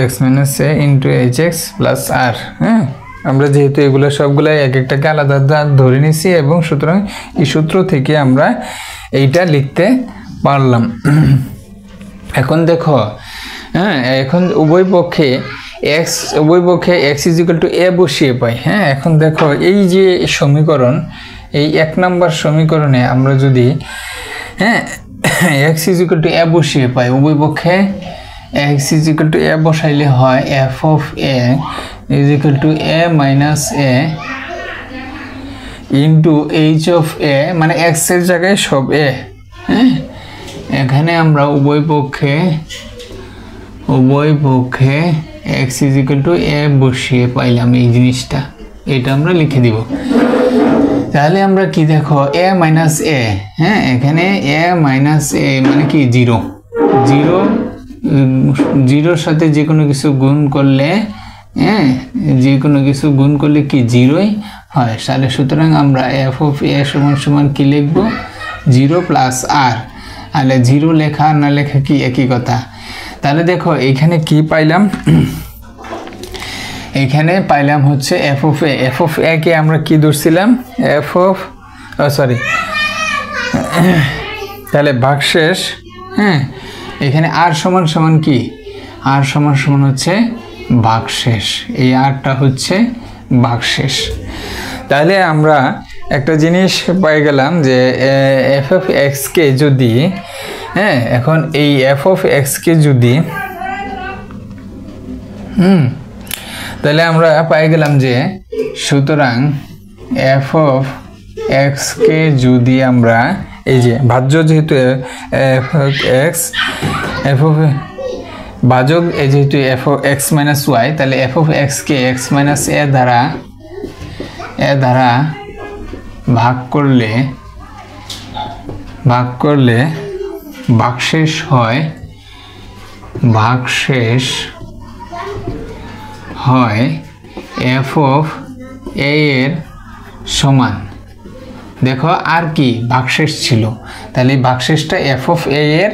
x - a into hx plus r। হ্যাঁ, আমরা যেহেতু এগুলো সবগুলাই এক একটাকে আলাদা ধরে নিছি এবং সুতরাং এই সূত্র থেকে আমরা এইটা লিখতে পারলাম। এখন দেখো, হ্যাঁ, এখন উভয় পক্ষে x = a বসিয়ে পাই। হ্যাঁ, এখন দেখো এই যে সমীকরণ, এই 1 নম্বর সমীকরণে আমরা যদি, হ্যাঁ, x = a বসিয়ে পাই, উভয় পক্ষে x = a বসাইলে হয় f of a = a - a into h of a, মানে x এর জায়গায় সব a। হ্যাঁ, এখানে আমরা উভয় পক্ষে x = a বসিয়ে পাইলাম এই জিনিসটা, এটা আমরা লিখে দিব। তাহলে আমরা কি দেখো a - a, হ্যাঁ, এখানে a - a মানে কি 0, জিরোর সাথে যে কোনো কিছু গুণ করলে, হ্যাঁ, যে কোনো কিছু গুণ করলে কি 0ই হয়। তাহলে সুতরাং আমরা f of a সমান সমান কি লিখব, 0 প্লাস r। তাহলে 0 লেখা না লেখা কি একই কথা। তাহলে দেখো এখানে কি পাইলাম, এখানে পাইলাম হচ্ছে f of a কে আমরা কি ধরছিলাম, তাহলে ভাগশেষ, হ্যাঁ, এখানে r সমান সমান কি, r সমান সমান হচ্ছে ভাগশেষ, এই rটা হচ্ছে ভাগশেষ। তাহলে আমরা একটা জিনিস পাই গেলাম যে f of x কে যদি, হ্যাঁ, এখন এই f of x কে যদি, তাহলে আমরা পাই গেলাম যে সুতরাং f of x কে যদি আমরা এই যে ভাজ্য যেহেতু f of x, f of ভাজক যেহেতু f of x - y, তাহলে f of x K x - a দ্বারা ভাগ করলে ভাগশেষ হয়, ভাগশেষ হয় এফ অফ এ এর সমান, দেখো আর কি ভাগশেষ ছিল, তাহলে ভাগশেষটা এফ অফ এ এর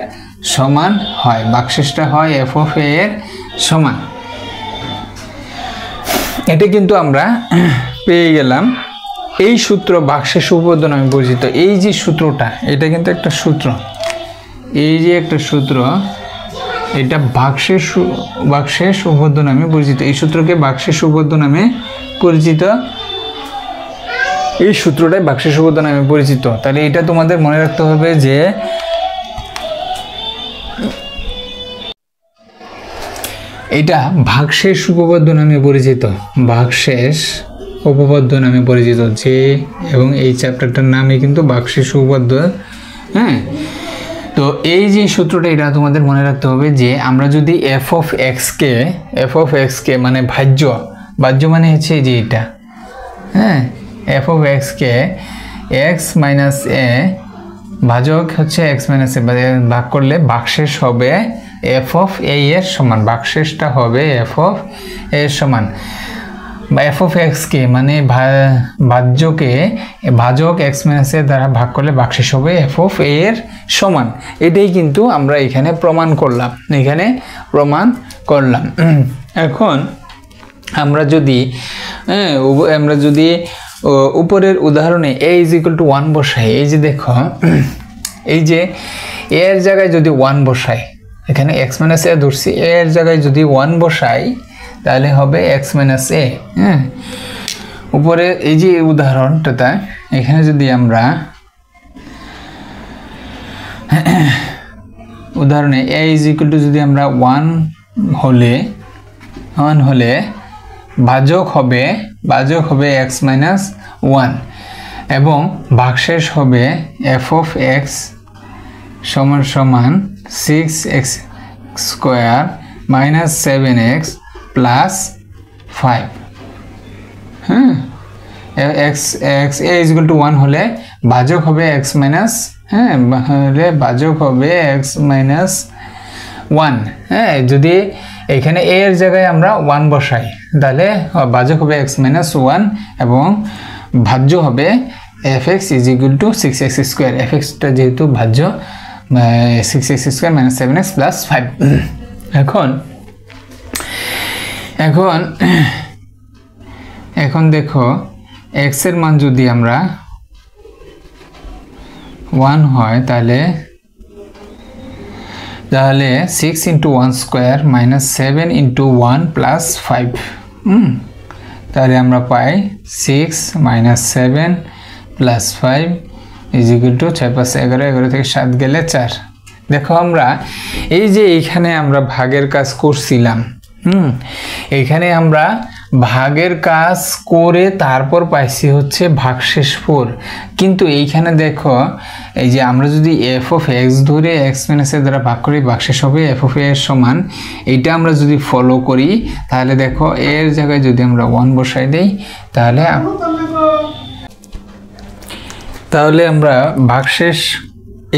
সমান হয়, ভাগশেষটা হয় এফ অফ এ এর সমান। এটা কিন্তু আমরা পেয়ে গেলাম। এই সূত্র ভাগশেষ উপপাদ্য নামে পরিচিত। এই যে সূত্রটা, এটা কিন্তু একটা সূত্র, এই যে একটা সূত্র, এটা ভাগশেষ উপপাদ্য নামে পরিচিত। এই সূত্রকে ভাগশেষ উপপাদ্য নামে পরিচিত, এই সূত্রটাই ভাগশেষ উপপাদ্য নামে পরিচিত। তাহলে এটা তোমাদের মনে রাখতে হবে যে এটা ভাগশেষ উপপাদ্য নামে পরিচিত, ভাগশেষ উপপাদ্য নামে পরিচিত। যে এবং এই চ্যাপ্টারটার নামই কিন্তু ভাগশেষ উপপাদ্য। হ্যাঁ, তো এই যে সূত্রটা, এটা তোমাদের মনে রাখতে হবে যে আমরা যদি এফ অফ এক্সকে মানে ভাজ্য মানে হচ্ছে এই যে এটা, হ্যাঁ, এফ অফ এক্সকে এক্স মাইনাস এ ভাজক হচ্ছে এক্স মাইনাস এ ভাগ করলে ভাগশেষ হবে এফ অফ এ এর সমান, ভাগশেষটা হবে এফ অফ এ এর সমান। এফ অফ এক্সকে মানে ভাজক এক্স মাইনাস এর দ্বারা ভাগ করলে ভাগশেষ হবে এফ অফ এ এর সমান। এটাই কিন্তু আমরা এখানে প্রমাণ করলাম। এখন আমরা যদি উপরের উদাহরণে a = 1 বসাই, এই যে দেখো, এই যে a এর জায়গায় যদি 1 বসাই, এখানে x - a ধরছি, a এর জায়গায় যদি 1 বসাই তাহলে হবে x - a। হ্যাঁ, উপরে এই যে উদাহরণটা, এখানে যদি আমরা উদাহরণে a = যদি আমরা 1 হলে ভাজক হবে x - 1 এবং ভাগশেষ হবে f of x সমান 6x² - 7x + 5। হ্যাঁ, a = 1 হলে ভাজক হবে x - 1। হ্যাঁ, যদি এখানে a এর জায়গায় আমরা 1 বসাই তাহলে ভাজক হবে x - 1 এবং ভাজ্য হবে fx = 6x²। fxটা যেহেতু ভাজ্য, 6x² - 7x + 5। এখন দেখো, x এর মান যদি আমরা 1 হয় তাহলে 6 × 1² - 7 × 1 + 5। তাহলে আমরা পাই 6 - 7 + 5 = 6 + 5 = 11, 11 থেকে 7 গেলে 4। দেখো, আমরা এই যে এইখানে আমরা ভাগের কাজ করছিলাম, এইখানে আমরা ভাগের কাজ করে তারপর পাইছি হচ্ছে ভাগশেষ 4। কিন্তু এইখানে দেখো, এই যে আমরা যদি f of x ধরে x - a দ্বারা ভাগ করি, ভাগশেষ হবে f of a এর সমান। এইটা আমরা যদি ফলো করি তাহলে দেখো, এর জায়গায় যদি আমরা 1 বসাই দেই তাহলে আমরা ভাগশেষ,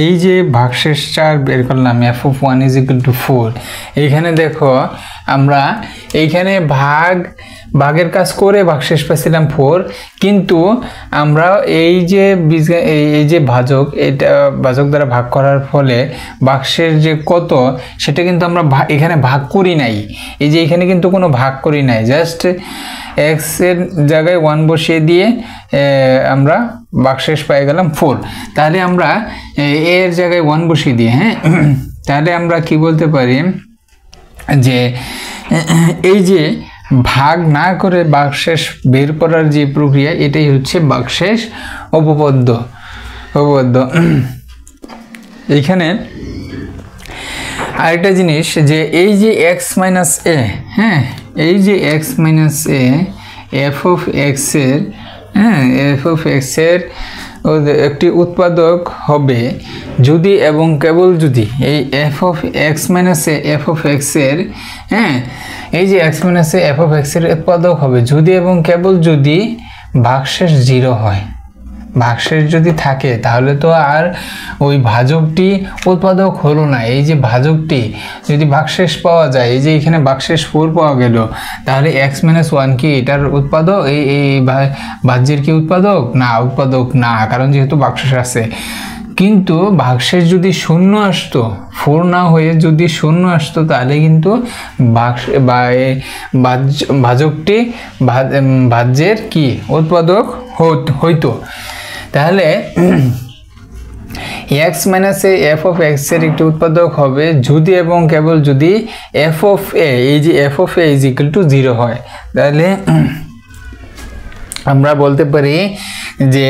এই যে ভাগশেষ 4 বের করলাম, f of 1 = 4। এইখানে দেখো, আমরা এইখানে ভাগের কাজ করে ভাগশেষ পাইছিলাম 4, কিন্তু আমরা এই যে ভাজক, এটা ভাজক দ্বারা ভাগ করার ফলে ভাগশেষ যে কত সেটা কিন্তু আমরা এখানে ভাগ করি নাই। এই যে এখানে কিন্তু কোনো ভাগ করি নাই, জাস্ট x এর জায়গায় 1 বসিয়ে দিয়ে আমরা ভাগশেষ পাই গেলাম 4। তাহলে আমরা এর জায়গায় 1 বসিয়ে দিয়ে, হ্যাঁ, তাহলে আমরা কি বলতে পারি যে এই যে ভাগ না করে ভাগশেষ বের করার যে প্রক্রিয়া, এটাই হচ্ছে ভাগশেষ উপপাদ্য। এইখানে আরেকটা জিনিস যে এই যে x - a, হ্যাঁ, এই যে x - a f of x এর, হ্যাঁ, f of x এর একটি উৎপাদক হবে যদি এবং কেবল যদি এই f of x - a f of x এর, হ্যাঁ, এই যে x - a f of x এর উৎপাদক হবে যদি এবং কেবল যদি ভাগশেষ 0 হয়। ভাগশেষ যদি থাকে তাহলে তো আর ওই ভাজকটি উৎপাদক হলো না। এই যে ভাজকটি যদি ভাগশেষ পাওয়া যায়, এই যে এখানে ভাগশেষ 4 পাওয়া গেল, তাহলে x-1 কি এটার উৎপাদক? এই ভাজ্যের কি উৎপাদক? না, উৎপাদক না, কারণ যেহেতু ভাগশেষ আছে। কিন্তু ভাগশেষ যদি শূন্য আসতো, 4 না হয়ে যদি শূন্য আসতো, তাহলে কিন্তু ভাজকটি ভাজ্যের কি উৎপাদক হইতো। তাহলে x minus A F of x এর একটি উৎপাদক হবে যদি এবং কেবল যদি এফ অফ এ, এই যে F of A is equal to 0 হয়। তাহলে আমরা বলতে পারি যে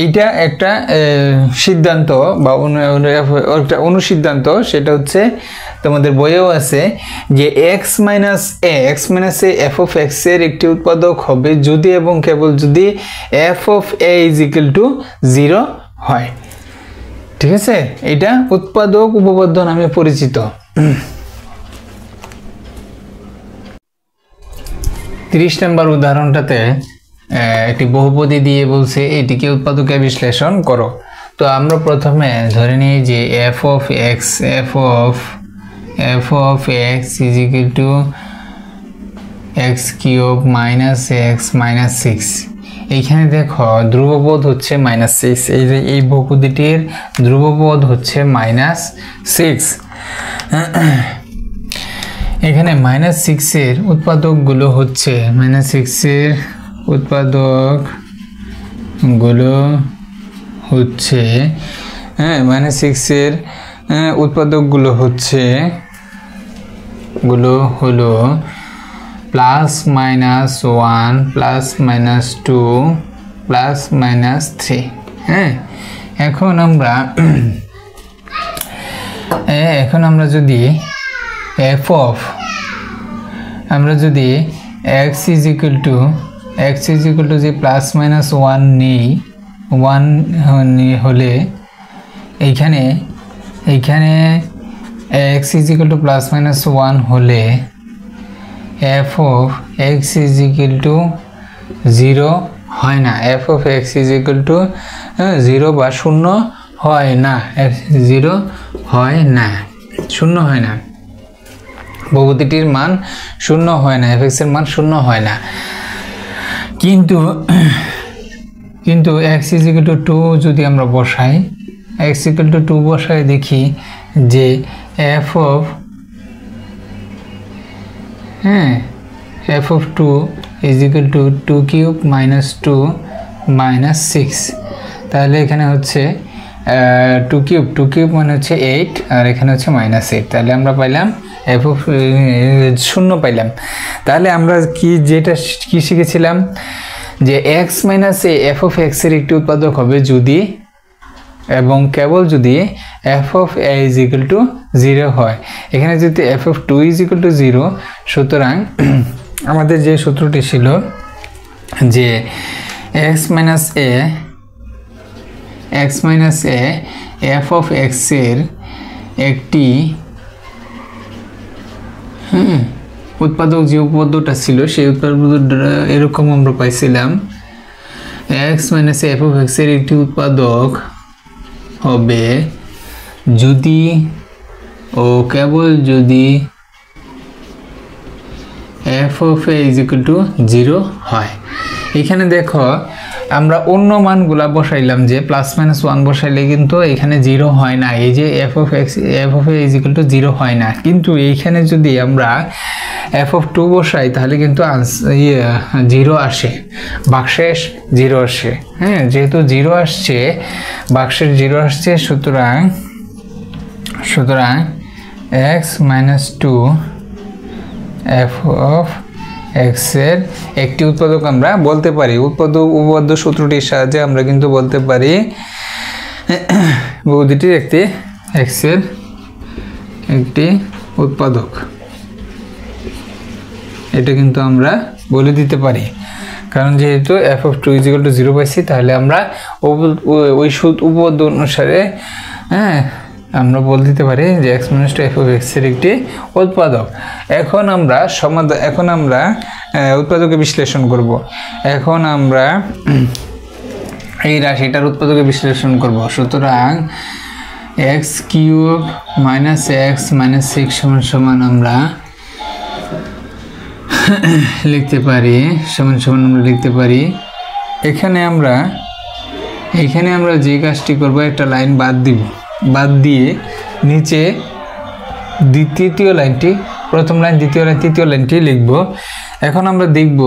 এইটা একটা সিদ্ধান্ত বা একটা অনুসিদ্ধান্ত, সেটা হচ্ছে তোমাদের বইয়েও আছে যে x minus A F of x এর একটি উৎপাদক হবে যদি এবং কেবল যদি F of A is equal to 0 হয়। ঠিক আছে, এটা উৎপাদক উপপাদ্য নামে পরিচিত। 30 নম্বর উদাহরণটাতে একটি বহুপদী দিয়ে বলছে এটিকে উৎপাদকে বিশ্লেষণ করো। তো আমরা প্রথমে ধরে নিই যে F of x is equal to x cube minus x minus 6। এইখানে দেখো ধ্রুবপদ হচ্ছে -6, এই বহুপদীটির ধ্রুবপদ হচ্ছে -6। এখানে -6 এর উৎপাদকগুলো হচ্ছে -6 এর উৎপাদকগুলো হচ্ছে -6 এর উৎপাদকগুলো হলো +-1 +-2 +-3। হ্যাঁ, এখন আমরা যদি আমরা যদি x ইজ ইকুয়াল টু যে +-1 নিই, 1 হলে এইখানে x ইজ ইকুয়াল টু +-1 হলে f of x is equal to 0 হয় না। f of x is equal to 0 বা 0 হয় না, 0 হয় না, 0 হয় না। বহুপদীটির মান 0 হয় না, fx এর মান 0 হয় না। কিন্তু x ইজ ইকুয়াল টু 2 যদি আমরা বসাই, x ইকুয়াল টু 2 বসাই, দেখি যে f of 2 is equal to 2 cube minus 2 minus 6। তাহলে এখানে হচ্ছে 2 কিউব মানে হচ্ছে 8, আর এখানে হচ্ছে -8। তাহলে আমরা পাইলাম f of 0 পাইলাম। তাহলে আমরা যেটা শিখেছিলাম যে x minus A F of x এর একটি উৎপাদক হবে যদি এবং কেবল যদি f of a is equal to 0 হয়। এখানে যদি f of 2 is equal to 0, সুতরাং আমাদের যে সূত্রটি ছিল যে x minus A f of x এর একটি উৎপাদক, যে উপপাদ্যটা ছিল সেই উৎপাদ্যটা এরকম আমরা পাইছিলাম, x minus A F of x এর একটি উৎপাদক হবে যদি ও কেবল যদি f of a is equal to 0 হয়। এখানে দেখো আমরা অন্য মানগুলা বসাইলাম, যে +-1 বসাইলে কিন্তু এখানে 0 হয় না, এই যে f of a is equal to 0 হয় না। কিন্তু এইখানে যদি আমরা f of 2 বসাই তাহলে কিন্তু 0 আসে, ভাগশেষ 0 আসে। হ্যাঁ, যেহেতু 0 আসছে, ভাগশেষ 0 আসছে, সুতরাং x minus 2 f of x এর একটি উৎপাদক আমরা বলতে পারি। উপপাদ্য সূত্রটির সাহায্যে আমরা কিন্তু বলতে পারি বহুপদীটির একটি x এর একটি উৎপাদক, এটা কিন্তু আমরা বলে দিতে পারি। কারণ যেহেতু f of 2 is equal to 0 পাইছি, তাহলে আমরা ওই উপপাদ্য অনুসারে আমরা বলে দিতে পারি যে x minus 2 f of x এর একটি উৎপাদক। এখন আমরা উৎপাদকে বিশ্লেষণ করব। এখন আমরা এই রাশিটার উৎপাদকে বিশ্লেষণ করব। সুতরাং x cube minus x minus 6 সমান সমান আমরা লিখতে পারি আমরা লিখতে পারি এখানে আমরা যে কাজটি করব, একটা লাইন বাদ দিব, বাদ দিয়ে নিচে তৃতীয় লাইনটি, প্রথম লাইন দ্বিতীয় লাইন তৃতীয় লাইনটি লিখব। এখন আমরা দেখব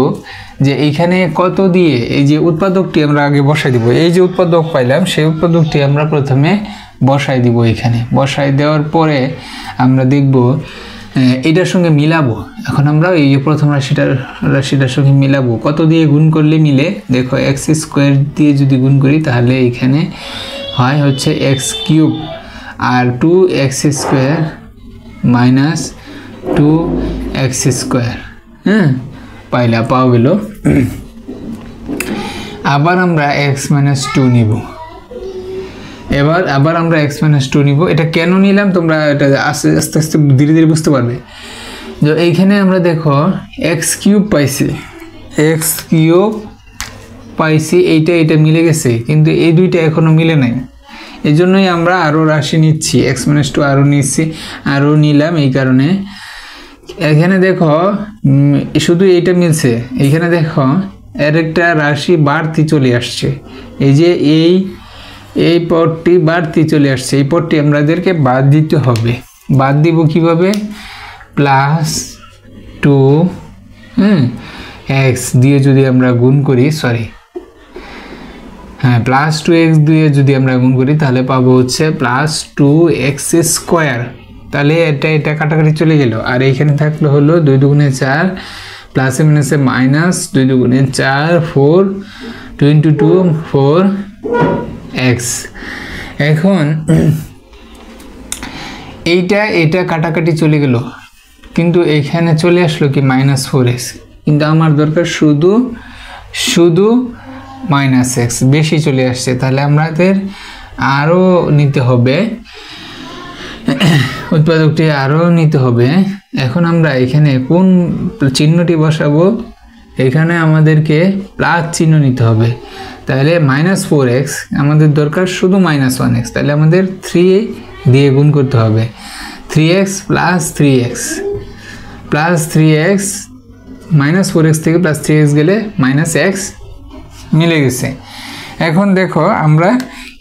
যে এইখানে কত দিয়ে এই যে উৎপাদকটি আমরা আগে বসাই দিব। এই যে উৎপাদক পাইলাম সেই উৎপাদকটি আমরা প্রথমে বসাই দিব। এখানে বসাই দেওয়ার পরে আমরা দেখব এটার সঙ্গে মিলাবো। এখন আমরা এই যে প্রথম রাশিটার সঙ্গে মিলাবো, কত দিয়ে গুণ করলে মিলে। দেখো এক্স স্কোয়ার দিয়ে যদি গুণ করি তাহলে এখানে হয় হচ্ছে এক্স কিউব আর 2x square minus 2x square. হ্যাঁ, পাওয়া গেল। আবার আমরা x মাইনাস 2 নিব। আবার আমরা x মাইনাস 2 নিব। এটা কেন নিলাম তোমরা এটা আস্তে আস্তে ধীরে ধীরে বুঝতে পারবে। যে এইখানে আমরা দেখো x কিউব পাইছি, এইটা মিলে গেছে, কিন্তু এই দুইটা এখনো মিলে নাই। এই জন্যই আমরা আরও রাশি নিচ্ছি, x মাইনাস 2 আরও নিলাম। এই কারণে এখানে দেখো শুধু এইটা মিলছে, এইখানে দেখো এর একটা রাশি বাড়তি চলে আসছে। এই যে এই পদটি বাড়তি চলে আসছে, এই পদটি আমাদেরকে বাদ দিতে হবে। বাদ দিব কিভাবে? প্লাস 2x দিয়ে যদি আমরা গুণ করি, প্লাস 2x দিয়ে যদি আমরা গুণ করি তাহলে পাবো হচ্ছে প্লাস 2x স্কোয়ার। তাহলে এটা কাটাকাটি চলে গেল। আর এইখানে থাকলে হলো 2 দুগুণে 4 প্লাসে মাইনাসে মাইনাস 2 দুগুণে 4 4 2 × 2 4x। এখন এটা কাটাকাটি চলে গেল, কিন্তু এইখানে চলে আসলো কি মাইনাস 4x। কিন্তু আমার দরকার শুধু মাইনাস x, বেশি চলে আসছে, তাহলে আমাদের আরও নিতে হবে, উৎপাদকটি আরও নিতে হবে। এখন আমরা এখানে কোন চিহ্নটি বসাবো? এখানে আমাদেরকে প্লাস চিহ্ন নিতে হবে। তাহলে মাইনাস 4x, আমাদের দরকার শুধু মাইনাস 1x, তাহলে আমাদের 3 দিয়ে গুণ করতে হবে। 3x plus 3x minus 4x থেকে প্লাস 3x গেলে মাইনাস x মিলে গেছে। এখন দেখো আমরা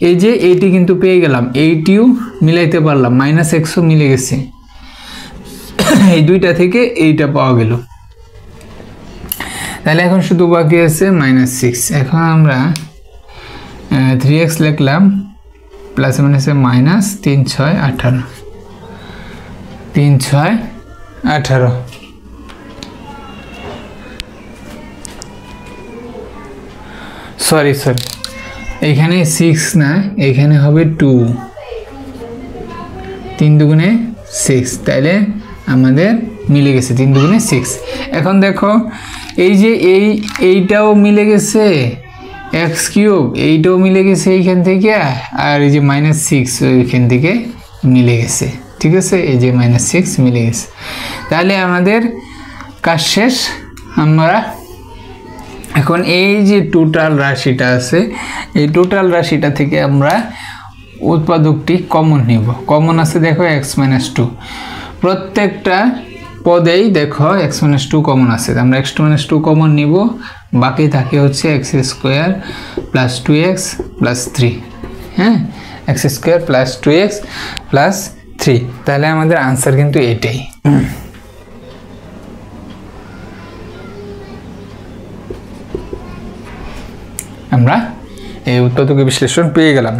এই যে এইটি কিন্তু পেয়ে গেলাম, এইটিও মিলাইতে পারলাম, মাইনাস এক্সও মিলে গেছে। এই দুইটা থেকে এইটা পাওয়া গেল। তাহলে এখন শুধু বাকি আছে মাইনাস 6। এখন আমরা 3x লিখলাম, প্লাস মাইনাসে মাইনাস 3 6 18 3 6 18। সরি এইখানে 6 না, এখানে হবে 2, 3 দুগুণে 6, তাইলে আমাদের মিলে গেছে 3 দুগুণে 6। এখন দেখো এই যে এইটাও মিলে গেছে, x কিউব এইটাও মিলে গেছে এইখান থেকে, আর এই যে মাইনাস 6 ওইখান থেকে মিলে গেছে। ঠিক আছে, এই যে মাইনাস 6 মিলে গেছে। তাহলে আমাদের কাজ শেষ। আমরা এখন এই যে টোটাল রাশিটা আছে, এই টোটাল রাশিটা থেকে আমরা উৎপাদকটি কমন নিব। কমন আছে দেখো x মাইনাস 2, প্রত্যেকটা পদেই দেখো x মাইনাস 2 কমন আছে। আমরা x মাইনাস 2 কমন নিব, বাকি থাকে হচ্ছে x square plus 2x plus 3। হ্যাঁ, x square plus 2x plus 3। তাহলে আমাদের আনসার কিন্তু এটাই। আমরা এই উৎপাদক বিশ্লেষণ পেয়ে গেলাম।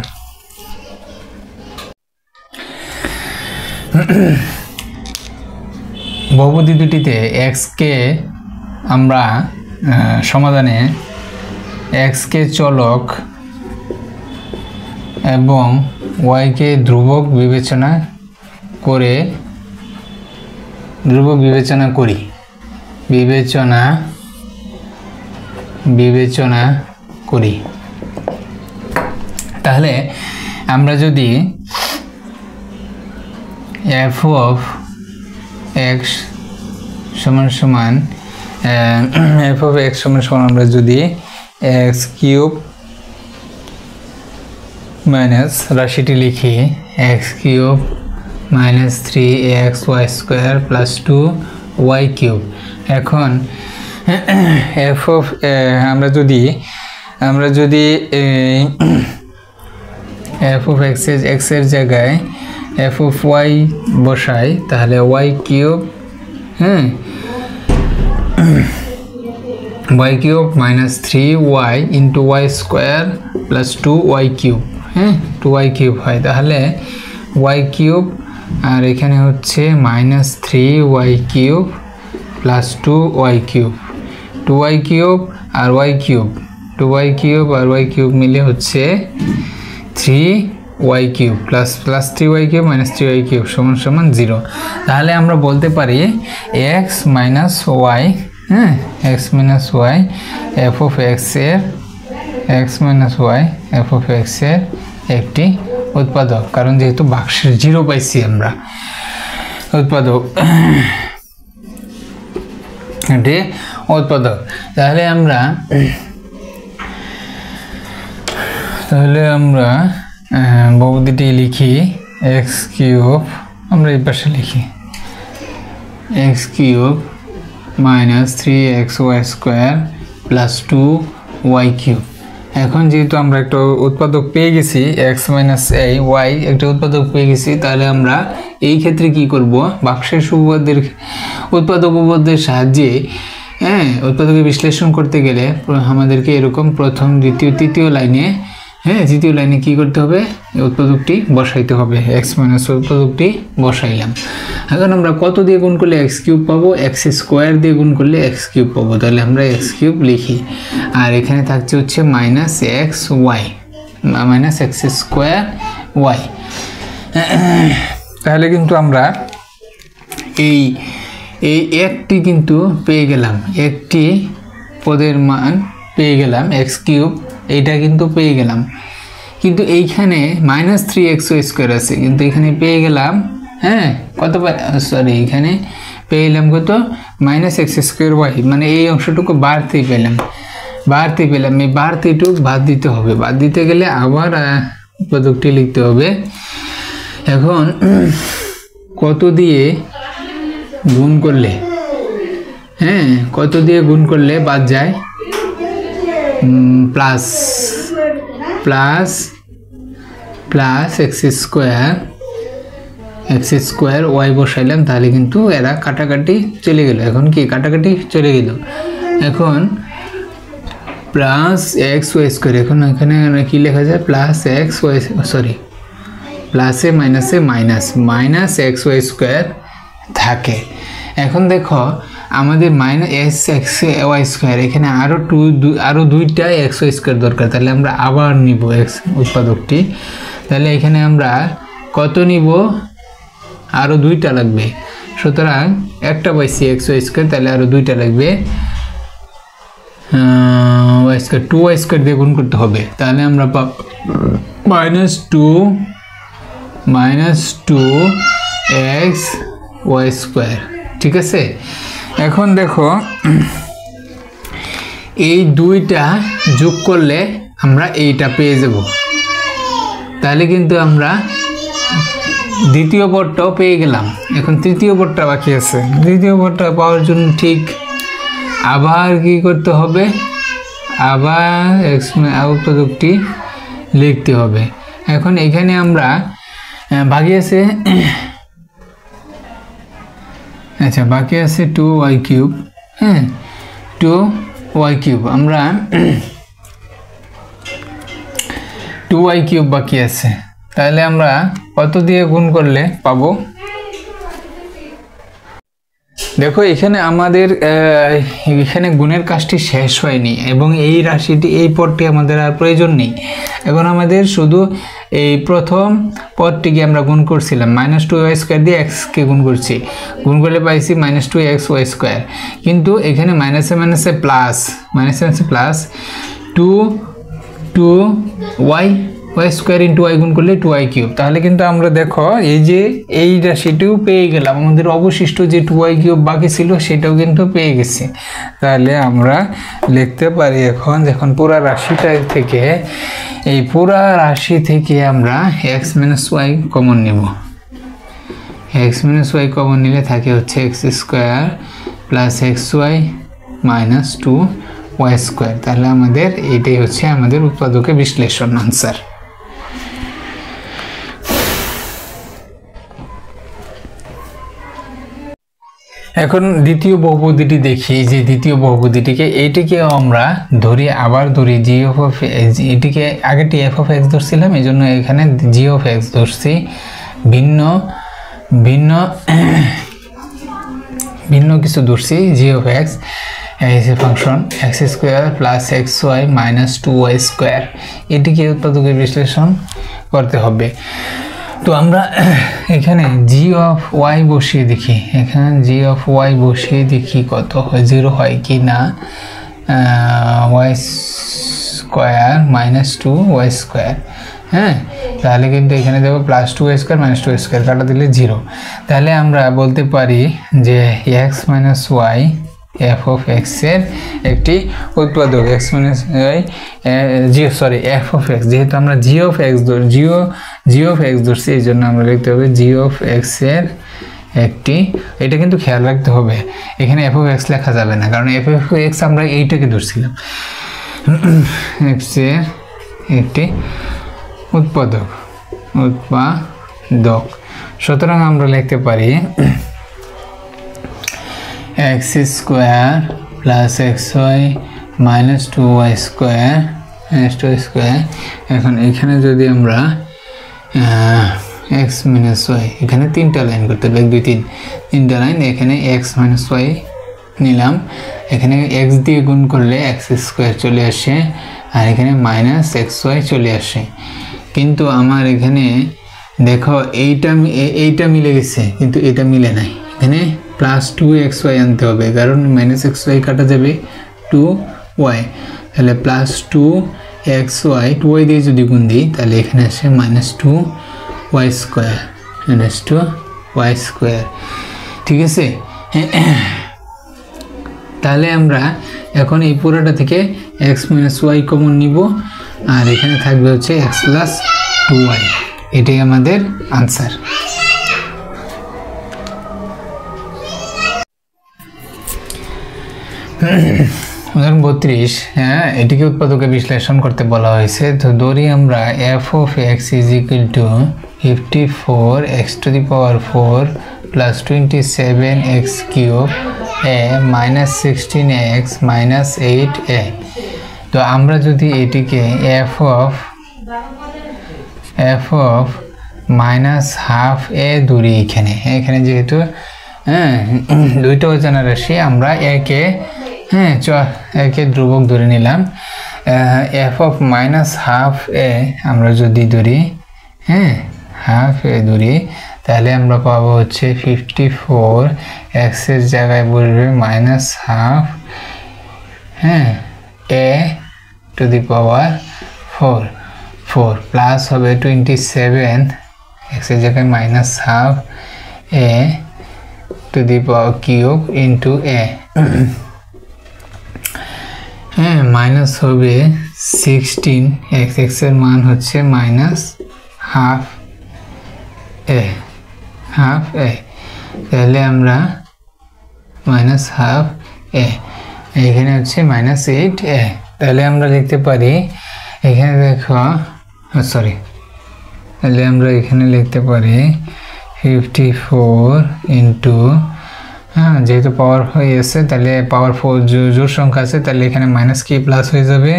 বহুপদী দুটিতে x কে আমরা সমাধানে x কে চলক এবং y কে ধ্রুবক বিবেচনা করি। তাহলে আমরা যদি f of x সমান আমরা যদি x কিউব মাইনাস রাশিটি লিখি x cube minus 3ax y² plus 2y cube. এখন এফ অফ আমরা যদি এফ অফ এক্স এর জায়গায় এফ অফ ওয়াই বসাই তাহলে ওয়াই কিউব, হ্যাঁ, y cube minus 3y into y² plus 2y cube, হ্যাঁ, 2y কিউব হয়। তাহলে y কিউব আর এখানে হচ্ছে minus 3y cube plus 2y cube, 2y cube আর y কিউব, 2y কিউব আর y কিউব মিলে হচ্ছে 3y cube plus 3y cube minus 3y cube সমান সমান 0। তাহলে আমরা বলতে পারি x মাইনাস ওয়াই, হ্যাঁ, x minus y f of x এর x minus y f of x এর একটি উৎপাদক, কারণ যেহেতু বাক্সের 0 পাইছি আমরা উৎপাদক, এটি উৎপাদক। তাহলে আমরা বহুপদীটি লিখি এক্স কিউব, আমরা এই পাশে লিখি x cube minus 3xy² plus 2y cube. এখন যেহেতু আমরা একটা উৎপাদক পেয়ে গেছি x মাইনাস এই y একটা উৎপাদক পেয়ে গেছি, তাহলে আমরা এই ক্ষেত্রে কি করব, বাক্সের উপপাদ্যের উৎপাদক উপপাদ্যের সাহায্যে, হ্যাঁ, উৎপাদকে বিশ্লেষণ করতে গেলে আমাদেরকে এরকম প্রথম দ্বিতীয় তৃতীয় লাইনে, হ্যাঁ, তৃতীয় লাইনে কি করতে হবে, উৎপাদকটি বসাইতে হবে, এক্স মাইনাস উৎপাদকটি বসাইলাম। এখন আমরা কত দিয়ে গুণ করলে এক্স কিউব পাবো, x² দিয়ে গুণ করলে এক্স কিউব পাবো, তাহলে আমরা এক্স কিউব লিখি। আর এখানে থাকছে হচ্ছে minus x y minus x²y। তাহলে কিন্তু আমরা এই একটি কিন্তু পেয়ে গেলাম, একটি পদের মান পেয়ে গেলাম এক্স কিউব, এইটা কিন্তু পেয়ে গেলাম। কিন্তু এইখানে মাইনাস 3xy² আছে, কিন্তু এখানে পেয়ে গেলাম, হ্যাঁ, কত, সরি, এখানে পেয়ে গেলাম কত, মাইনাস x²y, মানে এই অংশটুকু বাড়তেই পেলাম, এই বাড়তিটুক বাদ দিতে হবে, বাদ দিতে গেলে আবার উৎপাদকটি লিখতে হবে। এখন কত দিয়ে গুণ করলে, হ্যাঁ, কত দিয়ে গুণ করলে বাদ যায়, প্লাস x² y বসাইলাম, তাহলে কিন্তু এরা কাটাকাটি চলে গেল। এখন কি কাটাকাটি চলে গেল, এখন প্লাস xy², এখন এখানে কি লেখা যায়, প্লাস xy, সরি, প্লাসে মাইনাসে মাইনাস xy² থাকে। এখন দেখো আমাদের মাইনাস xy², এখানে আরো দুইটা xy² দরকার, তাহলে আমরা আবার নিব x উৎপাদকটি। তাহলে এখানে আমরা কত নিব, আরো দুইটা লাগবে, সুতরাং একটা পাইছি xy², তাহলে আরো দুইটা লাগবে y², 2y² দিয়ে গুণ করতে হবে। তাহলে আমরা পাব -2xy², ঠিক আছে। এখন দেখো এই দুইটা যোগ করলে আমরা এইটা পেয়ে যাব, তাহলে কিন্তু আমরা দ্বিতীয় পদটাও পেয়ে গেলাম। এখন তৃতীয় পদটা বাকি আছে, তৃতীয় পদটা পাওয়ার জন্য ঠিক আবার কি করতে হবে, আবার উৎপাদকটি লিখতে হবে। এখন এখানে আমরা বাকি আছে, আচ্ছা, বাকি আছে 2y³, হ্যাঁ, 2y³, আমরা 2y³ বাকি আছে, তাহলে আমরা কত দিয়ে গুণ করলে পাবো, দেখো এখানে আমাদের এখানে গুণের কাজটি শেষ হয়নি এবং এই রাশিটি, এই পদটি আমাদের আর প্রয়োজন নেই। এখন আমাদের শুধু এই প্রথম পদটিকে আমরা গুণ করছিলাম, -2y² দিয়ে x কে গুণ করছি, গুণ করলে পাইছি -2xy², কিন্তু এখানে মাইনাসে plus 2y Y square into Y গুণ করলে 2y কিউব। তাহলে কিন্তু আমরা দেখো এই যে এই রাশিটিও পেয়ে গেলাম, আমাদের অবশিষ্ট যে 2y কিউব বাকি ছিল সেটাও কিন্তু পেয়ে গেছি। তাহলে আমরা লিখতে পারি এখন যখন পুরা রাশিটা থেকে এই পুরা রাশি থেকে আমরা x মাইনাস ওয়াই কমন নেব। x মাইনাস ওয়াই কমন নিলে থাকে হচ্ছে x square plus x y minus 2y square. তাহলে আমাদের এইটাই হচ্ছে আমাদের উৎপাদকের বিশ্লেষণ আনসার। এখন দ্বিতীয় বহুপদীটি দেখি, যে দ্বিতীয় বহুপদীটিকে এইটিকে আমরা ধরি, আবার ধরি জি অফ এটিকে আগেটি এফ অফ এক্স ধরছিলাম, এই জন্য এখানে জি অফ এক্স ধরছি। ভিন্ন ভিন্ন ভিন্ন কিছু ধরছি g of x function x square plus x y minus 2y square. এটিকে উৎপাদকের বিশ্লেষণ করতে হবে। তো আমরা এখানে জি অফ ওয়াই বসিয়ে দেখি, এখানে জি অফ ওয়াই বসিয়ে দেখি কত হয়, 0 হয় কি না। Y square minus 2y square, হ্যাঁ, তাহলে কিন্তু এখানে দেবো plus 2y square minus 2y square, কাটা দিলে 0। তাহলে আমরা বলতে পারি যে x minus y f of এক্সের একটি উৎপাদক, x minus y f of x, যেহেতু আমরা জি অফ এক্স ধরছি এই জন্য আমরা লিখতে হবে জি অফ এক্সের একটি, এটা কিন্তু খেয়াল রাখতে হবে এখানে এফ অফ এক্স লেখা যাবে না, কারণ এফ অফ এক্স আমরা এইটাকে ধরছিলাম, এক্সের একটি উৎপাদক। সুতরাং আমরা লিখতে পারি x square plus x y minus 2y square minus 2y square. এখন এখানে যদি আমরা এক্স মাইনাস ওয়াই, এখানে 3টা লাইন করতে হবে, 1 2 3 3টা লাইন, এখানে এক্স মাইনাস ওয়াই নিলাম, এখানে এক্স দিয়ে গুণ করলে এক্স স্কোয়ার চলে আসে, আর এখানে মাইনাস এক্স ওয়াই চলে আসে। কিন্তু আমার এখানে দেখো এইটা মিলে গেছে, কিন্তু এটা মিলে নাই, এখানে প্লাস 2xy আনতে হবে, কারণ মাইনাস xy কাটা যাবে 2y, তাহলে প্লাস 2xy 2y দিয়ে যদি গুণ দিই তাহলে এখানে আসে minus 2y square minus 2y square. ঠিক আছে, তাহলে আমরা এখন এই পুরোটা থেকে x মাইনাস ওয়াই কমন নিব, আর এখানে থাকবে হচ্ছে x প্লাস 2y, এটাই আমাদের আনসার। উদাহরণ 32, হ্যাঁ, এটিকে উৎপাদকের বিশ্লেষণ করতে বলা হয়েছে। তো ধরি আমরা F of x is equal to 54x to the power 4 plus 27x cube A minus 16x minus 8a। তো আমরা যদি এটিকে এফ অফ মাইনাস হাফ এ ধরি, এখানে যেহেতু হ্যাঁ দুইটা অজানা রাশি, আমরা একে ধ্রুবক ধরে নিলাম। এফ অফ মাইনাস হাফ এ আমরা যদি ধরি, হাফ এ ধরি, তাহলে আমরা পাবো হচ্ছে 54, এক্সের জায়গায় বসবে minus half A to the power 4 plus হবে 27, এক্সের জায়গায় minus half A to the power cube into a, minus হবে 16, এক্স এর মান হচ্ছে মাইনাস হাফ এ, তাহলে আমরা মাইনাস হাফ এ, এখানে হচ্ছে মাইনাস 8a। তাহলে আমরা লিখতে পারি এখানে দেখো, তাহলে আমরা এখানে লিখতে পারি 54 ইন্টু, যেহেতু পাওয়ার হয়ে গেছে তাহলে পাওয়ার 4 জোড় সংখ্যা আছে, তাহলে এখানে মাইনাস কি প্লাস হয়ে যাবে,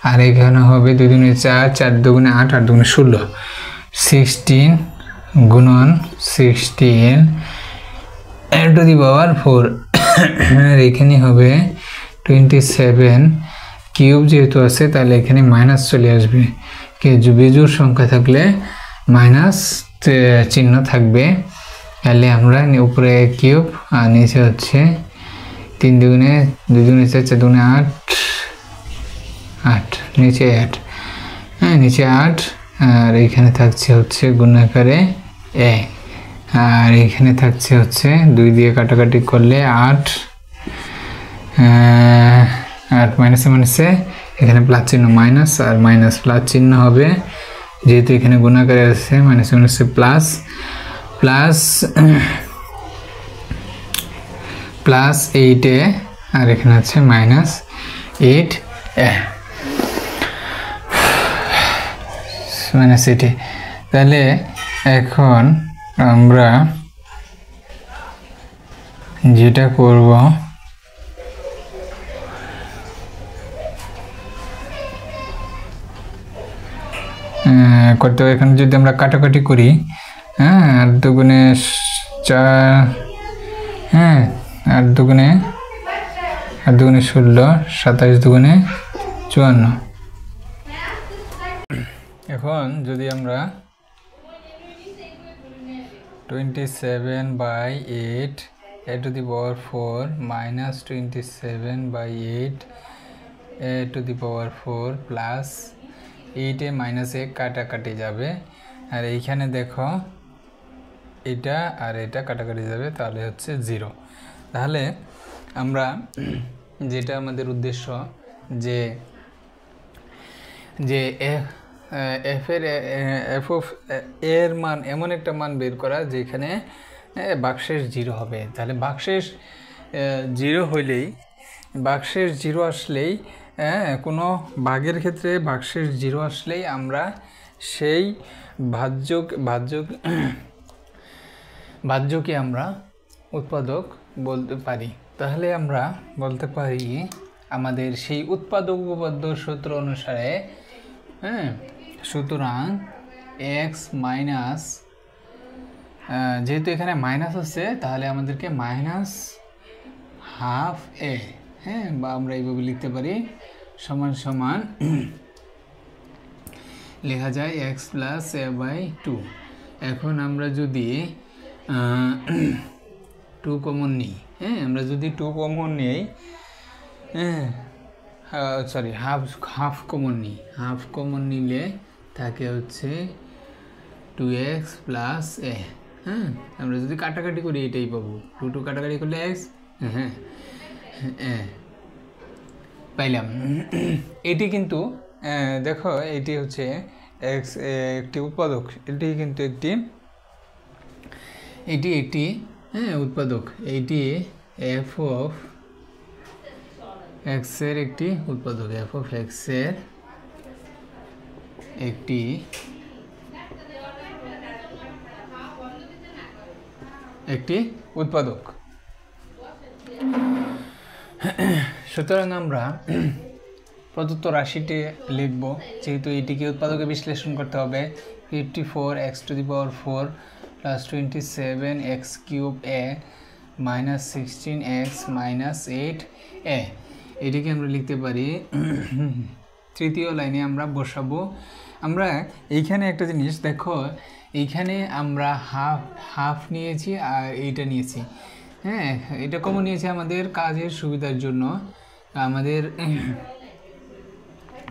আর এখানে হবে 2 দুগুণে 4, 4 দুগুণে 8, 8 দুগুণে 16, 16 গুণন 16 টু দি পাওয়ার 4, আর এখানে হবে 27 কিউব, যেহেতু আছে তাহলে এখানে মাইনাস চলে আসবে, বিজোড় সংখ্যা থাকলে মাইনাস চিহ্ন থাকবে। তাহলে আমরা উপরে কিউব আর নিচে হচ্ছে 3 দুগুণে 2 দুগুণে 4, 4 দুগুণে 8, 8 নিচে 8, নিচে 8 আর এখানে থাকছে হচ্ছে গুণাকারে এ, আর এখানে থাকছে হচ্ছে 2 দিয়ে কাটাকাটি করলে 8, 8 মাইনাসে মাইনাসে এখানে প্লাস চিহ্ন মাইনাস, আর মাইনাস প্লাস চিহ্ন হবে যেহেতু এখানে গুণাকারে আছে, মাইনাসে মাইনাসে প্লাস, প্লাস প্লাস 8 এ, আর এখানে আছে মাইনাস 8 এ, মাইনাস 8 এ। তাহলে এখন আমরা যেটা করব করতে হবে, এখানে যদি আমরা কাটাকাটি করি, হ্যাঁ 8 দুগুণে 4, হ্যাঁ 8 দুগুণে 16, 27 দুগুণে 54। এখন যদি আমরা 27/8 a to the power 4 minus 27/8 a to the power 4 plus 8 A minus 1 কাটাকাটি যাবে, আর এইখানে দেখো এটা আর এটা কাটাকাটি যাবে, তাহলে হচ্ছে 0। তাহলে আমরা যেটা আমাদের উদ্দেশ্য যে এফ অফ এর মান এমন একটা মান বের করা যেখানে ভাগশেষ 0 হবে। তাহলে ভাগশেষ 0 হইলেই, ভাগশেষ 0 আসলেই, কোনো ভাগের ক্ষেত্রে ভাগশেষ 0 আসলেই আমরা সেই ভাজ্যকে আমরা উৎপাদক বলতে পারি। তাহলে আমরা বলতে পারি আমাদের সেই উৎপাদক উপপাদ্য সূত্র অনুসারে, সুতরাং এক্স মাইনাস, যেহেতু এখানে মাইনাস আছে তাহলে আমাদেরকে মাইনাস হাফ এ, বা আমরা এইভাবে লিখতে পারি সমান সমান লেখা যায় এক্স প্লাস এ বাই 2। এখন আমরা যদি 2 কমন নিই, আমরা যদি 2 কমন নিই, সরি হাফ কমন নিই, হাফ কমন নিলে থাকে হচ্ছে 2x প্লাস এ। আমরা যদি কাটাকাটি করি এটাই পাবো, 2 কাটাকাটি করলে এক্স, পাইলাম। এটি কিন্তু দেখো এটি হচ্ছে এক্স একটি উৎপাদক, এটি কিন্তু একটি উৎপাদক, এইটি এফ অফ এক্স এর একটি উৎপাদক, এফ অফ এক্স এর একটি উৎপাদক। সুতরাং আমরা প্রদত্ত রাশিটি লিখব, যেহেতু এটিকে উৎপাদকে বিশ্লেষণ করতে হবে। 54x to the power 4 plus 27x cube a minus 16x minus 8a, এটিকে আমরা লিখতে পারি। তৃতীয় লাইনে আমরা বসাবো। আমরা এইখানে একটা জিনিস দেখো, এইখানে আমরা হাফ নিয়েছি আর এইটা নিয়েছি, এটা কমন নিয়েছি আমাদের কাজের সুবিধার জন্য, আমাদের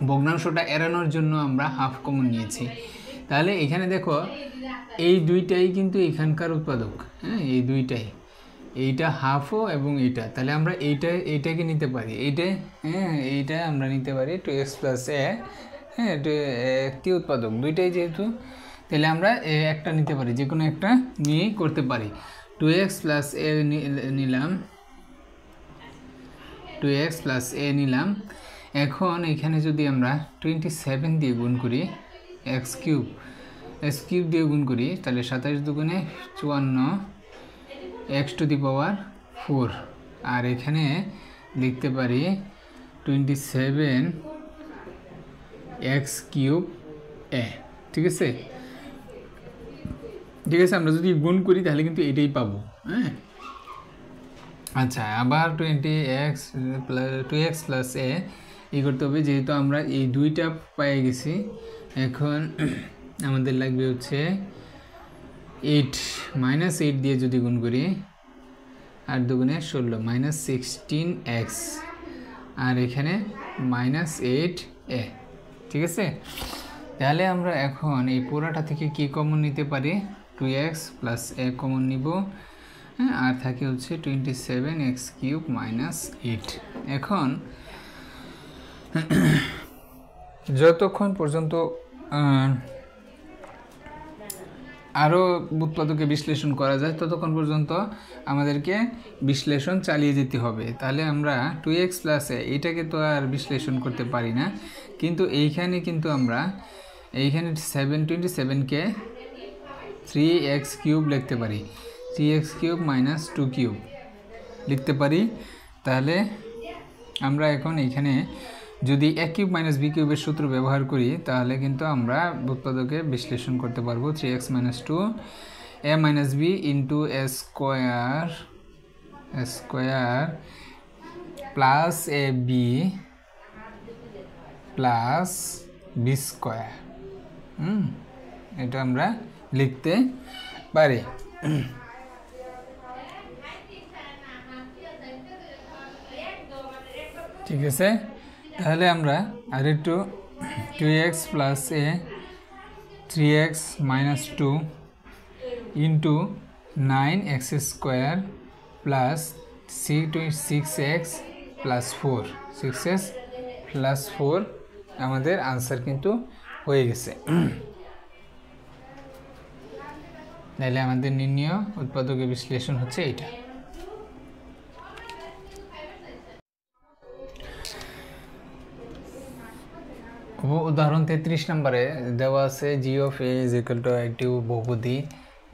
ভগ্নাংশটা এড়ানোর জন্য আমরা হাফ কমন নিয়েছি। তাহলে এখানে দেখো এই দুইটাই কিন্তু এখানকার উৎপাদক, এই দুইটাই, এইটা হাফও এবং এইটা, তাহলে আমরা এইটাকে নিতে পারি, এইটা আমরা নিতে পারি 2x প্লাস এ, একটি উৎপাদক দুইটাই যেহেতু, তাহলে আমরা একটা নিতে পারি, যে কোনো একটা নিয়েই করতে পারি। 2x প্লাস এ নিলাম, 2x প্লাস এ নিলাম। এখন এখানে যদি আমরা 27 দিয়ে গুণ করি, এক্স কিউব দিয়ে গুণ করি, তাহলে 27 দুগুণে 54 এক্স টু দি পাওয়ার 4, আর এখানে লিখতে পারি 27 এক্স কিউব এ। ঠিক আছে, আমরা যদি গুণ করি তাহলে কিন্তু এটাই পাবো। আচ্ছা, আবার 2x প্লাস এ করতে হবে, যেহেতু আমরা এই দুইটা পেয়ে গেছি। এখন আমাদের লাগবে হচ্ছে 8 দিয়ে যদি গুণ করি, 8 দুগুণে 16 মাইনাস 16x, আর এখানে মাইনাস 8a। ঠিক আছে, তাহলে আমরা এখন এই পুরাটা থেকে কি কমন নিতে পারি, 2x প্লাস a কমন নিব, হ্যাঁ, আর থাকে হচ্ছে 27x³ মাইনাস 8। এখন যতক্ষণ পর্যন্ত আরও উৎপাদকে বিশ্লেষণ করা যায় ততক্ষণ পর্যন্ত আমাদেরকে বিশ্লেষণ চালিয়ে যেতে হবে। তাহলে আমরা 2x প্লাস a এটাকে তো আর বিশ্লেষণ করতে পারি না, কিন্তু এইখানে কিন্তু আমরা এইখানে 27কে 3x³ লিখতে পারি, 3x³ মাইনাস 2³ লিখতে পারি। তাহলে আমরা এখন এইখানে যদি a³ মাইনাস b³ এর সূত্র ব্যবহার করি তাহলে কিন্তু আমরা উৎপাদকে বিশ্লেষণ করতে পারবো। 3x minus 2 a minus b into a square plus ab plus b square, এটা আমরা লিখতে পারি। ঠিক আছে, তাহলে আমরা আরেকটু 2x plus a 3x minus 2 into 9x square plus 6x plus 4 6x plus 4 আমাদের আনসার কিন্তু হয়ে গেছে। তাহলে আমাদের নির্ণয় উৎপাদকে বিশ্লেষণ হচ্ছে এইটা। উদাহরণ 33 নম্বরে দেওয়া আছে g of a is equal to একটি বহুপদী।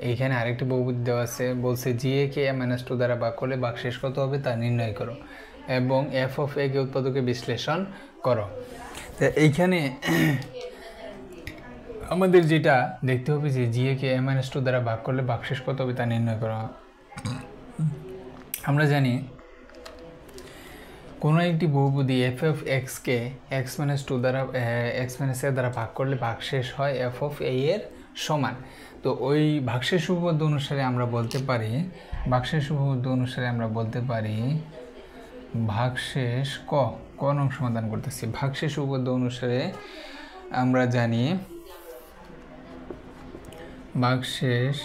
এইখানে আরেকটি বহুপদী দেওয়া আছে, বলছে g a কে a-2 দ্বারা ভাগ করলে ভাগশেষ কত হবে তা নির্ণয় করো এবং f অফ a কে উৎপাদকে বিশ্লেষণ করো। তো এইখানে আমাদের যেটা দেখতে হবে যে g a কে a-2 দ্বারা ভাগ করলে ভাগশেষ কত হবে তা নির্ণয় করো। আমরা জানি কোনো একটি বহুপদী f of x K x-2 দ্বারা x-a দ্বারা ভাগ করলে ভাগশেষ হয় f অফ a এর সমান। তো ওই ভাগশেষ উপপাদ্য অনুসারে আমরা বলতে পারি, ভাগশেষ ক নং সমাধান করতেছি। ভাগশেষ উপপাদ্য অনুসারে আমরা জানি ভাগশেষ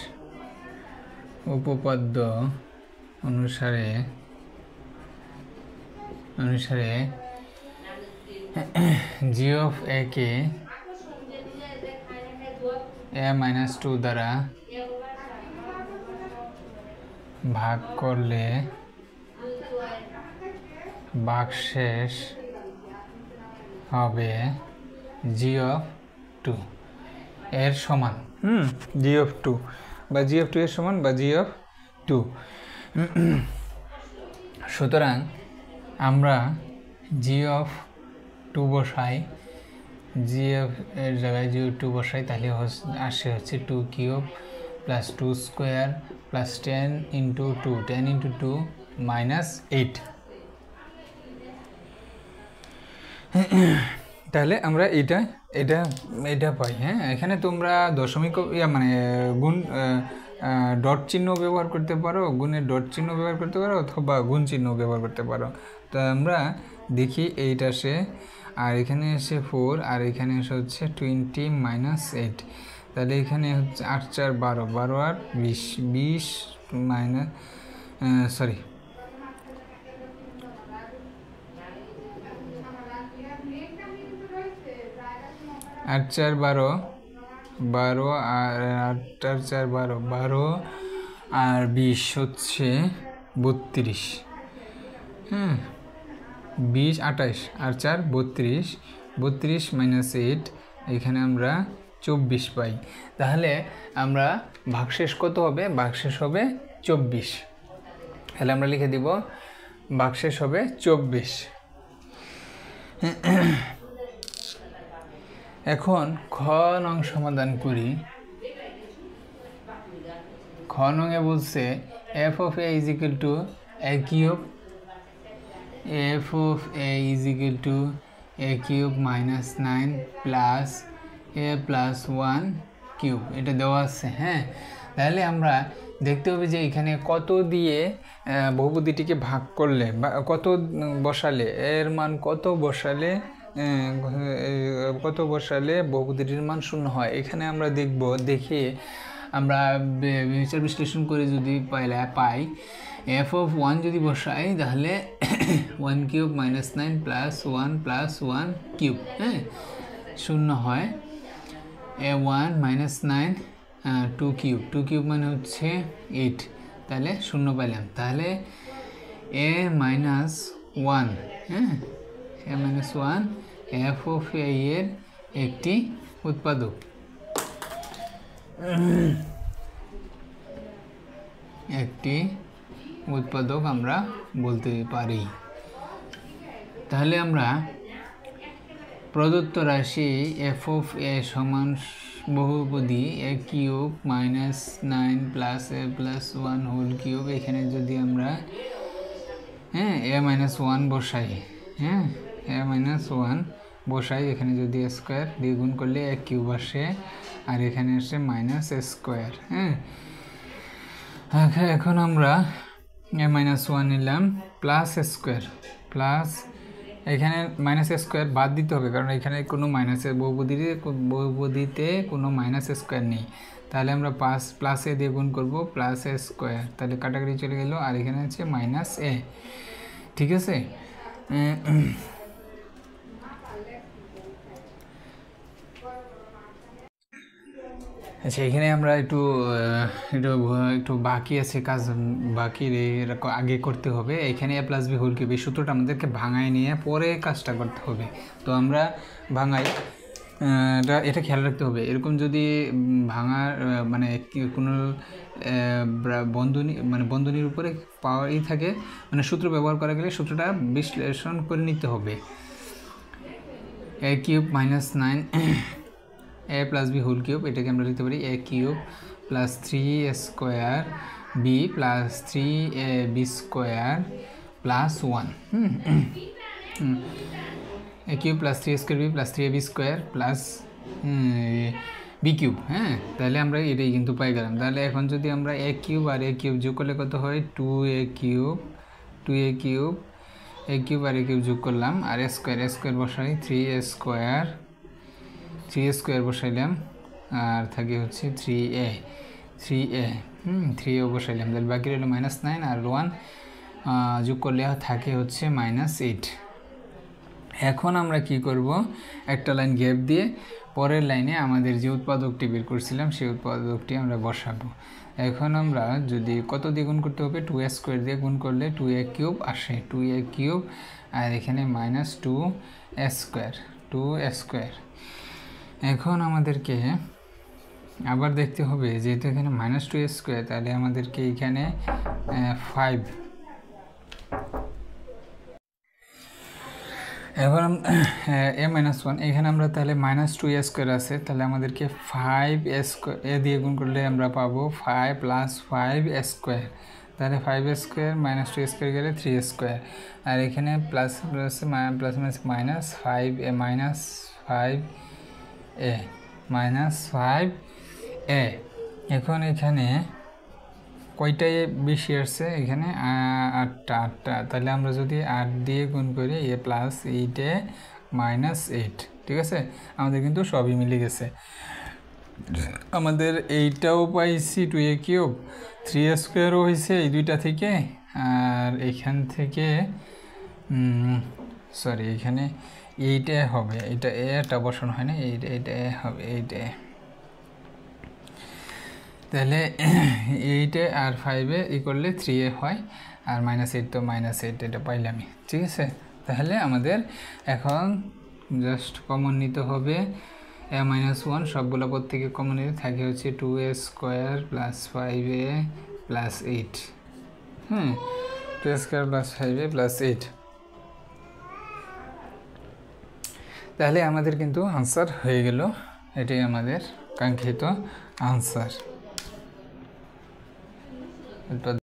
উপপাদ্য অনুসারে g of a K a-2 দ্বারা ভাগ করলে ভাগশেষ হবে g অফ 2 এর সমান, g অফ 2 বা g অফ 2 এর সমান বা g অফ 2। সুতরাং আমরা g অফ 2 বসাই, g অফ এর জায়গায় g অফ 2 বসাই, তাহলে আসে হচ্ছে 2³ plus 2 square plus 10 into 2 10 into 2 minus 8। তাহলে আমরা এটা পাই। হ্যাঁ, এখানে তোমরা দশমিক মানে গুণ ডট চিহ্ন ব্যবহার করতে পারো, গুণের ডট চিহ্ন ব্যবহার করতে পারো অথবা গুণ চিহ্ন ব্যবহার করতে পারো। তো আমরা দেখি 8 আসে, আর এখানে এসে 4, আর এখানে এসে হচ্ছে 20 মাইনাস 8। তাহলে এখানে হচ্ছে 8 4 12, 12 আর 20 মাইনাস 8 4 12, 12 আর 8 আর 4 12, 12 আর 20 হচ্ছে 32। হ্যাঁ, 20 28 আর 4 32, 32 মাইনাস 8, এখানে আমরা 24 পাই। তাহলে আমরা ভাগশেষ কত হবে? ভাগশেষ হবে 24। তাহলে আমরা লিখে দিব ভাগশেষ হবে 24। এখন খ নং সমাধান করি। খ নংয়ে বলছে f of a is equal to a cube, f of a is equal to a cube minus 9 plus a plus 1 cube, এটা দেওয়া আছে। হ্যাঁ, তাহলে আমরা দেখতে হবে যে এখানে কত দিয়ে বহুপদীটিকে ভাগ করলে বা কত বসালে, এর মান কত বসালে কত বসালে বহুপদীটির মান শূন্য হয়। এখানে আমরা দেখে আমরা বিচার বিশ্লেষণ করে যদি পাই f(1) যদি বসাই তাহলে 1 কিউব -9 প্লাস 1 প্লাস 1 কিউব, হ্যাঁ, শূন্য হয়। a1 -9 2 কিউব মানে হচ্ছে 8, তাহলে শূন্য পাইলাম। তাহলে a-1, হ্যাঁ, a-1 f(a) এর একটি উৎপাদক। আমরা বলতে পারি। তাহলে আমরা প্রদত্ত রাশি f(a) সমান বহুপদী a cube -9 plus a plus 1 whole cube, এখানে যদি আমরা a-1 বসাই, a-1 বসাই, এখানে যদি a স্কোয়ার দিয়ে গুণ করলে a কিউব আসে, আর এখানে আসে -a স্কোয়ার। এখন আমরা a-1 নিলাম প্লাস a স্কোয়ার, প্লাস এখানে -a স্কোয়ার বাদ দিতে হবে, কারণ এখানে কোনো বহুপদীতে কোনো -a স্কোয়ার নেই। তাহলে আমরা প্লাস এ দিয়ে গুণ করবো, প্লাস a স্কোয়ার, তাহলে কাটাকাটি চলে গেল, আর এখানে আছে -a, ঠিক আছে। আচ্ছা, এখানে আমরা একটু বাকি আছে কাজ, বাকি আগে করতে হবে। এখানে a plus B whole cube, এই সূত্রটা আমাদেরকে ভাঙায় নিয়ে পরে কাজটা করতে হবে। তো আমরা ভাঙাই, এটা খেয়াল রাখতে হবে। এরকম যদি ভাঙার মানে কোনো বন্ধনীর উপরে পাওয়ারই থাকে, মানে সূত্র ব্যবহার করা গেলে সূত্রটা বিশ্লেষণ করে নিতে হবে। a cube -9 a plus B whole cube, এটাকে আমরা লিখতে পারি a cube plus 3a square B plus 3ab square plus 1, a cube plus 3a square B plus 3ab square plus B cube, হ্যাঁ। তাহলে আমরা এটাই কিন্তু পাই গেলাম। তাহলে এখন যদি আমরা a কিউব আর a কিউব যোগ করলে কত হয়, 2a কিউব আর a কিউব যোগ করলাম, আর a স্কোয়ার বসাই 3a স্কোয়ার বসাইলাম, আর থাকে হচ্ছে 3a 3a বসাইলাম। তাহলে বাকি রইল -9 আর 1 যোগ করলে থাকে হচ্ছে -8। এখন আমরা কি করব, একটা লাইন গ্যাপ দিয়ে পরের লাইনে আমাদের যে উৎপাদকটি বের করছিলাম সেই উৎপাদকটি আমরা বসাবো। এখন আমরা যদি কত দিয়ে গুণ করতে হবে, 2a স্কোয়ার দিয়ে গুণ করলে 2a কিউব আসে, 2a কিউব, আর এখানে -2a স্কোয়ার। এখন আমাদেরকে আবার দেখতে হবে, যেহেতু এখানে -2a স্কোয়ার, তাহলে আমাদেরকে এখানে 5, এবার a-1, এখানে আমরা তাহলে -2a স্কোয়ার আছে, তাহলে আমাদেরকে 5a স্কোয়ার দিয়ে গুণ করলে আমরা পাবো 5 প্লাস 5a স্কোয়ার। তাহলে 5a স্কোয়ার -2a স্কোয়ার গেলে 3a স্কোয়ার, আর এখানে প্লাস -5a। এখন এখানে কয়টায় বেশি আসছে, এখানে 8টা। তাহলে আমরা যদি 8 দিয়ে গুণ করি a প্লাস 8a -8, ঠিক আছে। আমাদের কিন্তু সবই মিলে গেছে। আমাদের এইটাও পাইছি 2a কিউব, 3a স্কোয়ারও হয়েছে এই দুইটা থেকে, আর এখান থেকে সরি এখানে এইটা হবে, এটা বসানো হয় না, এইটা হবে, এইটা। তাহলে 8 আর 5 ই করলে 3a হয়, আর -8 তো -8, এটা পাইলামই, ঠিক আছে। তাহলে আমাদের এখন জাস্ট কমন নিতে হবে a-1, সবগুলো পদ থেকে কমন নিতে থাকে হচ্ছে 2a square plus 5a plus 8, 2a square plus 5a plus 8। তাহলে আমাদের কিন্তু আনসার হয়ে গেল, এটাই আমাদের কাঙ্ক্ষিত আনসার।